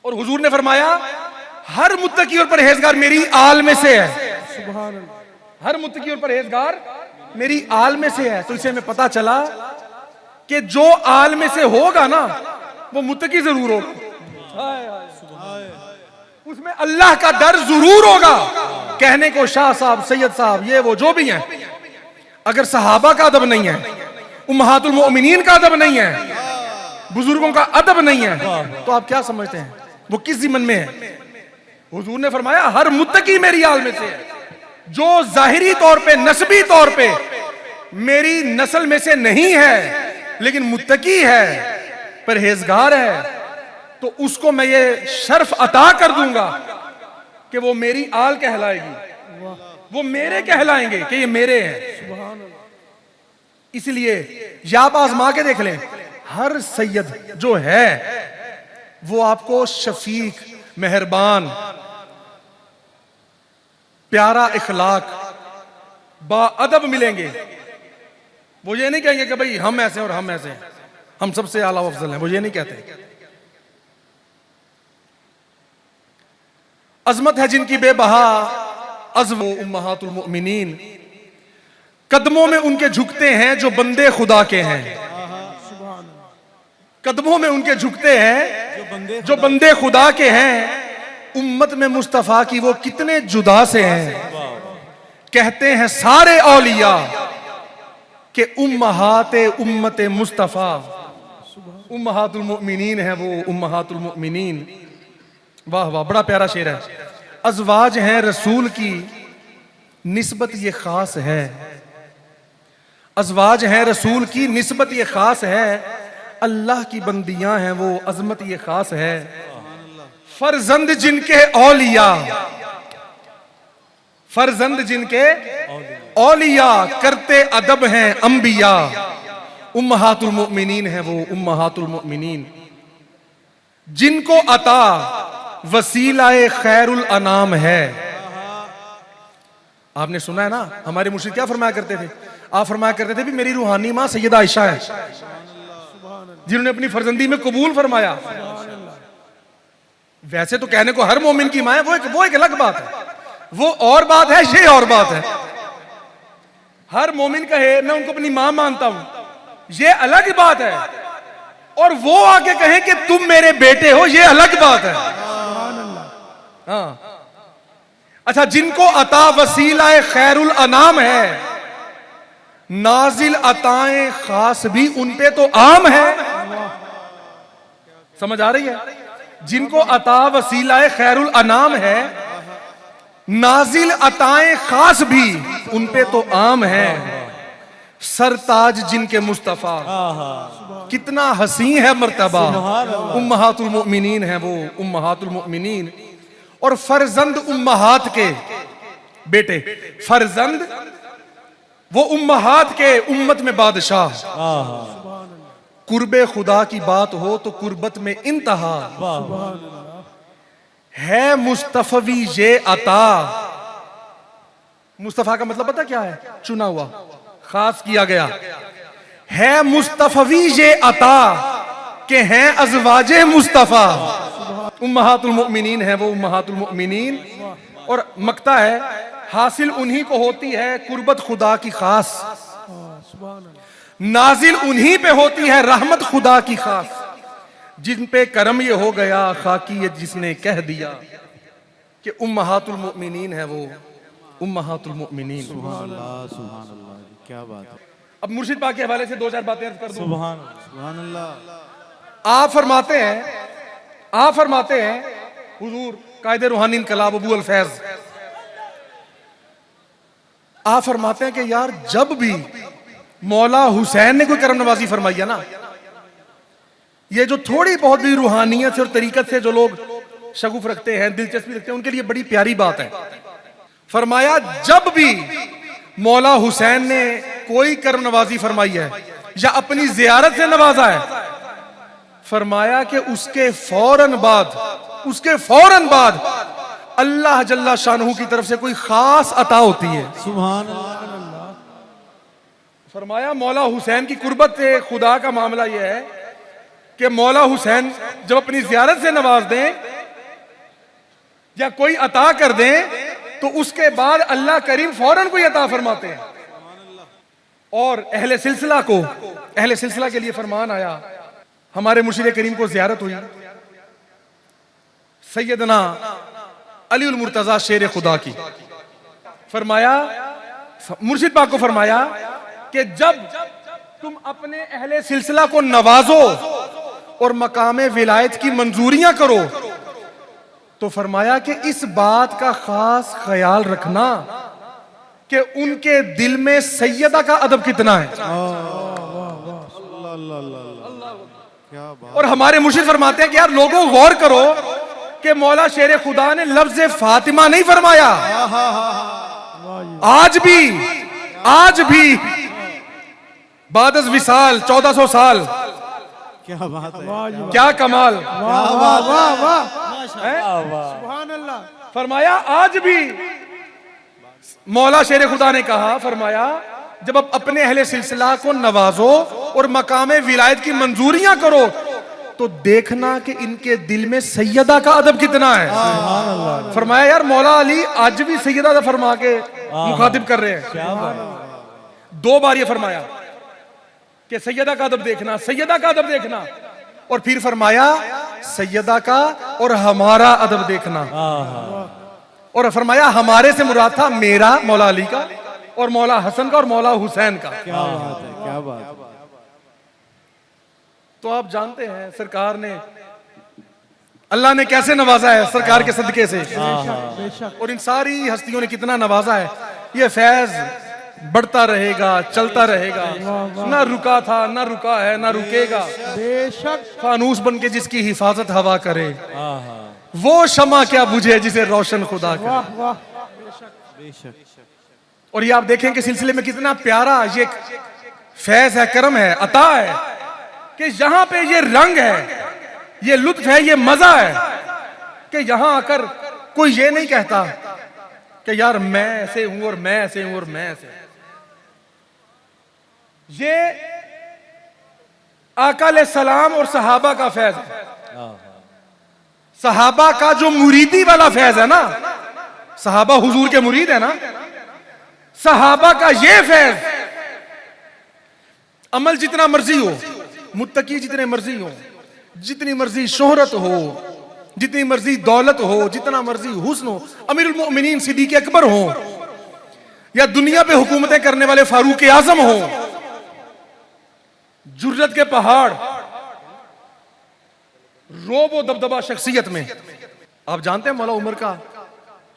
और हुजूर ने फरमाया हर मुत्तकी और परहेजगार मेरी आल में से है। हर मुत्तकी और परहेजगार मेरी आल में से है। तो इसे हमें पता चला कि जो आल में से होगा ना, वो मुत्तकी जरूर होगा, उसमें अल्लाह का डर जरूर होगा। कहने को शाह साहब, सैयद साहब, ये वो जो भी हैं, अगर सहाबा का अदब नहीं है, उम्महातुल मुमिनीन का अदब नहीं है, बुजुर्गों का अदब नहीं है, तो आप क्या समझते हैं वो किस ज़िम्मन में है? हुजूर ने फरमाया हर मुत्तकी मेरी आल में से है। जो जाहिरी तौर पे, नस्बी तौर पे मेरी नस्ल में से नहीं है, लेकिन मुत्तकी है, परहेजगार है, तो उसको मैं ये शर्फ अता कर दूंगा कि वो मेरी आल कहलाएगी, वो मेरे कहलाएंगे कि ये मेरे हैं। इसलिए या आप आजमा के देख लें, हर सैयद जो है वो आपको शफीक, मेहरबान, प्यारा इखलाक, बाअदब मिलेंगे। वो ये नहीं कहेंगे कि भाई हम ऐसे और हम ऐसे हैं, हम सबसे आला अफजल हैं, वो ये नहीं कहते। अजमत है जिनकी बेबहा, अज़्म उम्महातुल मुमिनीन। कदमों में उनके झुकते हैं जो बंदे खुदा के हैं। कदमों में उनके झुकते हैं जो बंदे खुदा के हैं। उम्मत में मुस्तफा की वो कितने जुदा से हैं। कहते हैं सारे औलिया कि उम्महाते उम्मत मुस्तफा, उम्महातुल मुमिनीन है वो, उम्महातुल मुमिनीन। वाह वाह, बड़ा प्यारा शेर है। अज़वाज हैं रसूल की निस्बत ये खास है। अज़वाज हैं रसूल की निस्बत ये खास है। अल्लाह की बंदियां हैं वो, अजमत ये खास है। फरजंद जिनके औलिया, फरजंद जिनके औलिया, करते अदब हैं अंबिया। उम्महातुल मुमिनीन है वो, उम्महातुल मुमिनीन। जिनको अता वसीलाए खैरुल अनाम है। आपने सुना है ना, हमारे मुर्शिद क्या फरमाया करते थे? आप फरमाया करते थे भी मेरी रूहानी मां सैयदा आयशा है, जिन्होंने अपनी फर्जंदी में कबूल फरमाया। वैसे तो कहने को हर मोमिन की मां है, वो एक अलग बात है, वो और बात है, ये और बात है। हर मोमिन कहे मैं उनको अपनी मां मानता हूं, ये अलग बात है। और वो आके कहे कि तुम मेरे बेटे हो, ये अलग बात है। हाँ, अच्छा, जिनको अता वसीलाए खैरुल अनाम है, नाजिल अताएं खास भी उन पे तो आम है। समझ आ रही है? जिनको अता वसीलाए खैरुल अनाम है, नाजिल अताएं खास भी उन पे तो आम है। सरताज जिनके मुस्तफा, कितना हसी है मर्तबा। उम्महातुल मुमिनीन है वो, उम्महातुल मुमिनीन। और फरजंद उम्महात के बेटे, फरजंद वो उम्महात के उम्मत में बादशाह। कुर्बे खुदा की बात हो तो कुर्बत में इंतहा है। मुस्तफवी ये अता, मुस्तफा का मतलब पता क्या है? चुना हुआ, खास किया गया है। मुस्तफवी ये अता के हैं अज़वाजे मुस्तफा। उम्महातुल मुमिनीन है वो, उम्महातुल मुमिनीन। और मकता है हासिल उन्हीं को होती है कुर्बत खुदा की खास, नाजिल उन्हीं पे होती है रहमत खुदा की खास। जिन पे करम ये हो गया खाकी ये जिसने कह दिया कि उम्महातुल मुमिनीन है वो, उम्महातुल मुमिनीन। सुभान अल्लाह, सुभान अल्लाह, क्या बात है। अब मुर्शिद पाक के हवाले से दो चार बातें अर्ज कर दूं। सुभान अल्लाह। आप फरमाते हैं हुजूर कायदे रूहानी इनकलाब अबू अल फैज, आप फरमाते हैं कि यार जब भी मौला हुसैन ने कोई करम नवाजी फरमाई है ना, ये जो थोड़ी बहुत भी रूहानियत से और तरीकत से जो लोग शगुफ रखते हैं, दिलचस्पी रखते हैं, उनके लिए बड़ी प्यारी बात है। फरमाया जब भी मौला हुसैन ने कोई करम नवाजी फरमाई है या अपनी जियारत से नवाजा है, फरमाया कि उसके फौरन बाद अल्लाह जल्ला शानहू की तरफ से कोई खास अता होती है। सुभान अल्लाह। फरमाया मौला हुसैन की कुर्बत से खुदा का मामला यह है कि मौला हुसैन जब अपनी जियारत से नवाज दें या कोई अता कर दें तो उसके बाद अल्लाह करीम फौरन कोई अता फरमाते हैं। और अहले सिलसिला के लिए फरमान आया, हमारे मुर्शिद करीम को जियारत हुई, सैयदना अली उल मुर्तजा शेर खुदा की। फरमाया मुर्शिद पाक को फरमाया कि जब तुम अपने अहले सिलसिला को नवाजो और मकामे विलायत की मंजूरियां करो तो फरमाया कि इस बात का खास ख्याल रखना कि उनके दिल में सैयदा का अदब कितना है। क्या बात। और हमारे मुर्शिद फरमाते हैं कि यार लोगों गौर करो कि मौला शेर खुदा ने लफ्ज फातिमा नहीं फरमाया। आज भी बादस विसाल 1400 साल, क्या बात है। क्या कमाल। सुभान अल्लाह। फरमाया आज भी मौला शेर खुदा ने कहा, फरमाया जब आप अपने अहले सिलसिला को नवाजो और मकामे विलायत की मंजूरियां करो तो देखना कि इनके दिल में सैयदा का अदब कितना है। फरमाया यार मौला अली आज भी सैयदा फरमा के मुखातिब कर रहे हैं। क्या बात। 2 बार ये फरमाया कि सैयदा का अदब देखना, सैयदा का अदब देखना, और फिर फरमाया सैयदा का और हमारा अदब देखना। और फरमाया हमारे से मुराद था मेरा मौला अली का और मौला हसन का और मौला हुसैन का। क्या बात है, क्या बात है। तो आप जानते हैं सरकार ने, अल्लाह ने कैसे नवाजा है सरकार के सदके से, बेशक और इन सारी हस्तियों ने कितना नवाजा है। ये फैज बढ़ता रहेगा, चलता रहेगा, ना रुका था, ना रुका है, ना रुकेगा। बेशक फानूस बन के जिसकी हिफाजत हवा करे, वो शमा क्या बुझे जिसे रोशन खुदा करे। वाह वाह। बेशक। और ये आप देखें कि सिलसिले में कितना प्यारा ये फैज है, करम है, अता है कि यहां पे ये रंग है, ये लुत्फ है, ये मजा है कि यहां आकर कोई ये नहीं कहता कि यार मैं ऐसे हूं और मैं ऐसे हूं और मैं ऐसे। ये आका अलैहि सलाम और सहाबा का फैज है। सहाबा का जो मुरीदी वाला फैज है ना, सहाबा हुजूर के मुरीद है ना, सहाबा का ये फैज, अमल जितना मर्जी हो, मुत्तकी जितने मर्जी हो, जितनी मर्जी शोहरत हो, जितनी मर्जी दौलत हो, जितना मर्जी हुस्न हो, अमीरुल मोमिनीन सिद्दीक अकबर हो, या दुनिया पे हुकूमतें करने वाले फारूक आजम हो, जुर्रत के पहाड़, रोब व दबदबा शख्सियत में। आप जानते हैं मौला उमर का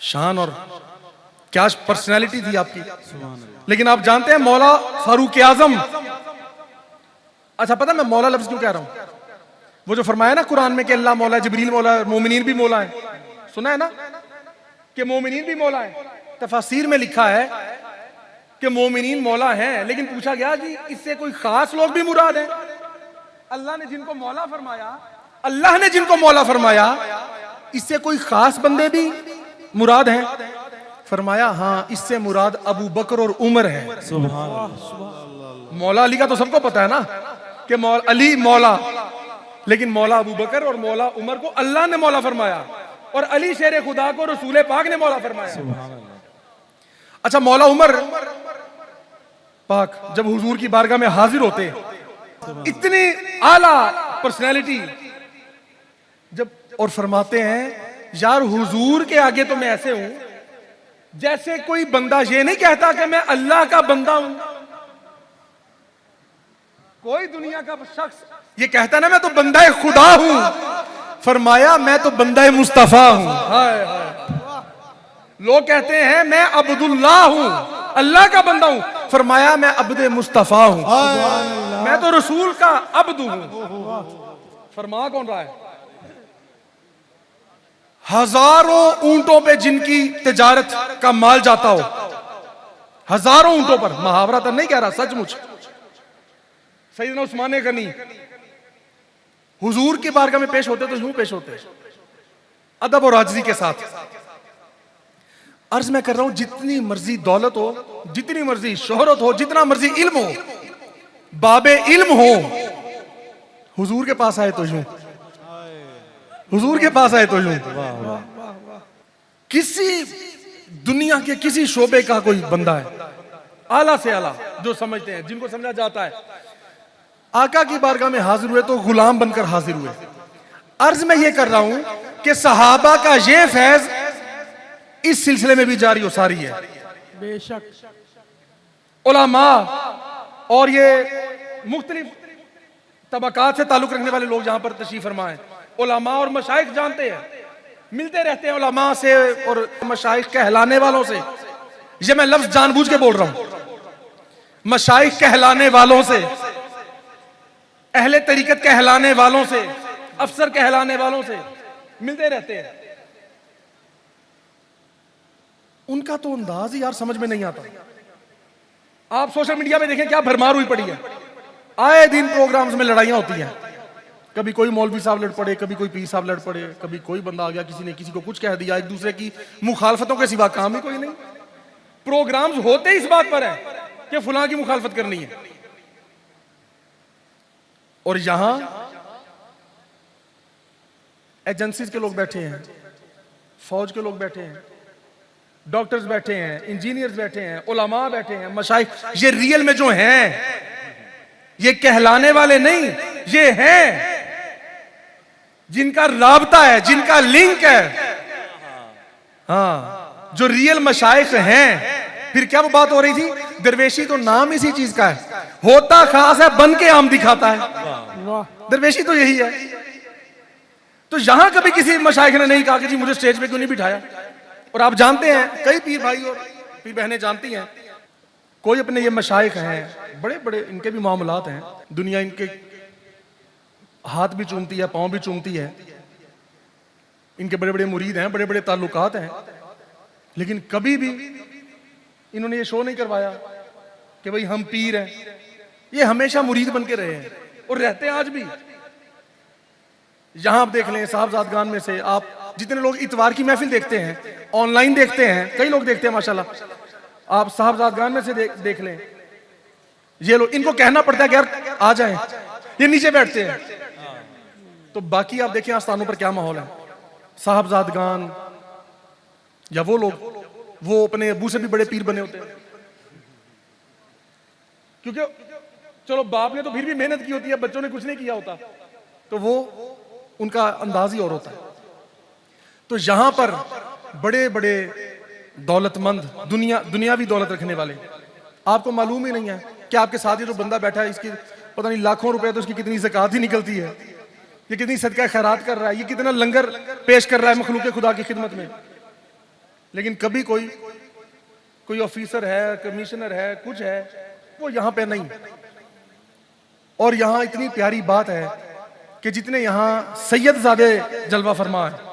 शान और क्या पर्सनालिटी थी आपकी। लेकिन आप जानते हैं मौला फारूक आजम, अच्छा पता मैं मौला लफ्ज क्यों कह रहा हूं? वो जो फरमाया ना कुरान में कि अल्लाह मौला, जिब्रील मौला, मोमिनीन भी मौला है, सुना है ना कि मोमिनीन भी मौला है। तफसीर में लिखा है कि मोमिनीन मौला हैं, लेकिन पूछा गया जी इससे कोई खास लोग भी मुराद हैं? अल्लाह ने जिनको मौला फरमाया, अल्लाह ने जिनको मौला फरमाया, इससे कोई खास बंदे भी मुराद हैं? फरमाया हाँ, इससे मुराद अबू बकर और उमर है। मौला अली का तो सबको पता है ना कि मौला अली मौला, लेकिन मौला अबू बकर और मौला उमर को अल्लाह ने मौला फरमाया और अली शेर खुदा को रसूल पाक ने मौला फरमाया। अच्छा मौला उमर पाक जब हुजूर की बारगाह में हाजिर होते, इतनी आला पर्सनैलिटी, जब और फरमाते हैं यार हुजूर के आगे तो मैं ऐसे हूं जैसे कोई बंदा ये नहीं कहता कि मैं अल्लाह का बंदा हूं। कोई दुनिया का शख्स ये कहता ना मैं तो बंदा खुदा हूं, फरमाया मैं तो बंदा मुस्तफा हूं। हाय हाय। लोग कहते हैं मैं अब्दुल्लाह हूं, अल्लाह का बंदा हूं, फरमाया मैं अब्दे मुस्तफा हूं, मैं तो रसूल का अब्द हूं। फरमा कौन रहा है? हजारों ऊंटों पे जिनकी तिजारत का माल जाता हो, हजारों ऊंटों पर, मुहावरा तो नहीं कह रहा, सचमुच। सैयदना उस्मान गनी हुजूर की बारगाह में पेश होते तो यूं पेश होते, अदब और आजिज़ी के साथ। अर्ज मैं कर रहा हूं जितनी मर्जी दौलत हो, जितनी मर्जी शोहरत हो, जितना मर्जी इल्म हो, बाबे इल्म हो, हुजूर के पास आए तो यूं, हुजूर के पास आए तो यूं। किसी दुनिया के किसी शोबे का कोई बंदा है आला से आला, जो समझते हैं, जिनको समझा जाता है, आका की बारगाह में हाजिर हुए तो गुलाम बनकर हाजिर हुए। अर्ज मैं ये कर रहा हूं कि सहाबा का ये फैज इस सिलसिले में भी जारी और सारी है। बेशक उलमा और ये मुख्तलिफ तबकात से ताल्लुक रखने वाले लोग जहां पर तशरीफ फरमा है, उलमा और मशाइख जानते हैं, मिलते रहते हैं उलमा से और मशाइख कहलाने वालों से। ये मैं लफ्ज जानबूझ के बोल रहा हूं, मशाइख कहलाने वालों से, अहले तरीकत कहलाने वालों से, अफसर कहलाने वालों से मिलते रहते हैं। उनका तो अंदाज ही यार समझ में नहीं आता। आप सोशल मीडिया पे देखें क्या भरमार हुई पड़ी है, आए दिन प्रोग्राम्स में लड़ाइयां होती हैं, कभी कोई मौलवी साहब लड़ पड़े, कभी कोई पीर साहब लड़ पड़े, कभी कोई बंदा आ गया, किसी ने किसी को कुछ कह दिया, एक दूसरे की मुखालफतों के सिवा काम ही कोई नहीं। प्रोग्राम्स होते इस बात पर है कि फलां की मुखालफत करनी है, और यहां एजेंसीज के लोग बैठे हैं, फौज के लोग बैठे हैं, डॉक्टर्स बैठे हैं, इंजीनियर्स बैठे हैं, उलमा बैठे हैं, मशाइख, ये रियल में जो हैं, ये कहलाने वाले नहीं, ये हैं जिनका राबता है, जिनका लिंक है। हाँ, जो रियल मशाइख हैं। फिर क्या वो बात हो रही थी, दरवेशी तो नाम इसी चीज का है, होता खास है, बन के आम दिखाता है। वाह, दरवेशी तो यही है। तो यहां कभी किसी मशाइख ने नहीं कहा कि जी मुझे स्टेज पे क्यों नहीं बिठाया। और आप जानते हैं, कई पीर भाई और पीर बहनें जानती हैं, कोई अपने ये मशाइख हैं, बड़े बड़े इनके भी मामलात हैं, दुनिया इनके हाथ भी चूमती है, पांव भी चूमती है, इनके बड़े बड़े मुरीद हैं, बड़े बड़े ताल्लुकात हैं, लेकिन कभी भी इन्होंने ये शो नहीं करवाया कि भाई हम पीर हैं। ये हमेशा मुरीद बन के रहे हैं और रहते हैं आज भी। यहां आप देख लें, साहबजादगान में से आप जितने लोग इतवार की महफिल देखते हैं, ऑनलाइन देखते हैं, कई लोग देखते हैं माशाल्लाह, आप साहबजादगान में से देख लें, ये लोग, इनको कहना पड़ता है कि यार आ जाएं, ये नीचे बैठते हैं। तो बाकी आप देखें आस्थानों पर क्या माहौल है। साहबजादगान या वो लोग, वो अपने अबू से भी बड़े पीर बने होते हैं, क्योंकि चलो बाप ने तो फिर भी मेहनत की होती है, बच्चों ने कुछ नहीं किया होता, तो वो उनका अंदाज ही और होता है। तो यहां पर बड़े बड़े दौलतमंद, दुनियावी दौलत रखने वाले, आपको मालूम ही नहीं है कि आपके साथ ही जो बंदा बैठा है, इसकी पता नहीं लाखों रुपए, तो उसकी कितनी ज़कात ही निकलती है, ये कितनी सदका खैरात कर रहा है, ये कितना लंगर पेश कर रहा है मखलूक खुदा की खिदमत में। लेकिन कभी कोई ऑफिसर है, कमिश्नर है, कुछ है, वो यहां पे नहीं। और यहां इतनी प्यारी बात है कि जितने यहां सैयदजादे जलवा फरमा है,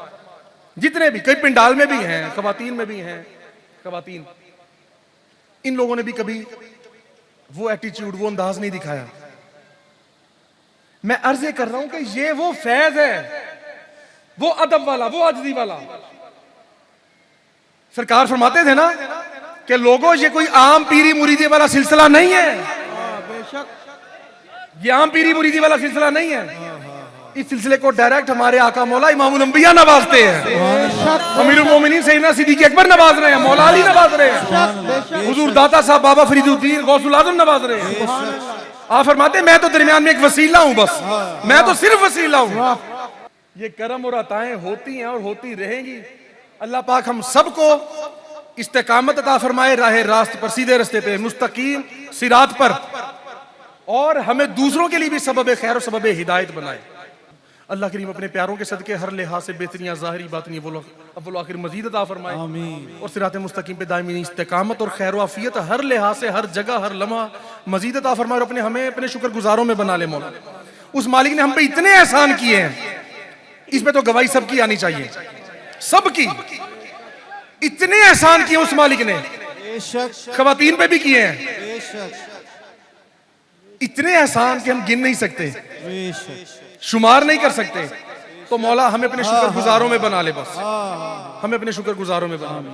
जितने भी, कई पिंडाल में भी हैं, खवातीन में भी हैं, खवातीन, इन लोगों ने भी कभी वो एटीट्यूड, वो अंदाज नहीं दिखाया। मैं अर्ज ये कर रहा हूं कि ये वो फैज है, वो अदब वाला, वो आजिज़ी वाला। सरकार फरमाते थे ना कि लोगों, ये कोई आम पीरी मुरीदी वाला सिलसिला नहीं है, बेशक, ये आम पीरी मुरीदी वाला सिलसिला नहीं है। इस सिलसिले को डायरेक्ट हमारे आका मौला इमामुल अंबिया नवाजते हैं, अमीरुल मोमिनीन सैयदना सिद्दीक़ अकबर नवाज रहे हैं, मौला अली नवाज रहे हैं, हुजूर दाता साहब बाबा फरीदुद्दीन गौसुल आज़म नवाज रहे हैं। आप फरमाते, मैं तो दरमियान में एक वसीला हूं, बस मैं तो सिर्फ वसीला हूं। ये करम और अताएं होती हैं और होती रहेंगी। अल्लाह पाक हम सबको इस्तेकामत अता फरमाए, राह रास्त पर, सीधे रास्ते पे, मुस्तकीम सिरात पर, और हमें दूसरों के लिए भी सबब खैर और सबब हिदायत बनाए। अल्लाह करीम अपने प्यारों के सदके हर लिहाज से बेहतरीन ज़ाहिरी बातनी अव्वल आखिर मजीद अता फरमाए, आमीन। और सिरात मुस्तकीम पे दायमी इस्तेकामत और खैर आफियत हर लिहाज से, हर जगह, हर लम्हा मजीद अता फरमाए, और हमें अपने शुक्रगुजारों में बना ले मौला। उस मालिक ने हम पे इतने एहसान किए हैं, इस पे तो गवाही सबकी आनी चाहिए, सबकी। इतने एहसान किए उस मालिक ने, खवातीन पे भी किए हैं, इतने एहसान कि हम गिन नहीं सकते, शुमार नहीं कर सकते। तो मौला हमें अपने शुक्रगुजारों में बना ले, बस हमें अपने शुक्रगुजारों में बना ले।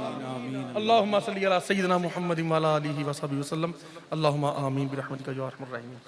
अल्लाहुम्मा सल्ली अला सय्यिदिना मुहम्मदिन व अला आलिहि व सहबिहि वसल्लम। अल्लाहुम्मा आमीन बिरहमतिका या अरहमर राहिमीन।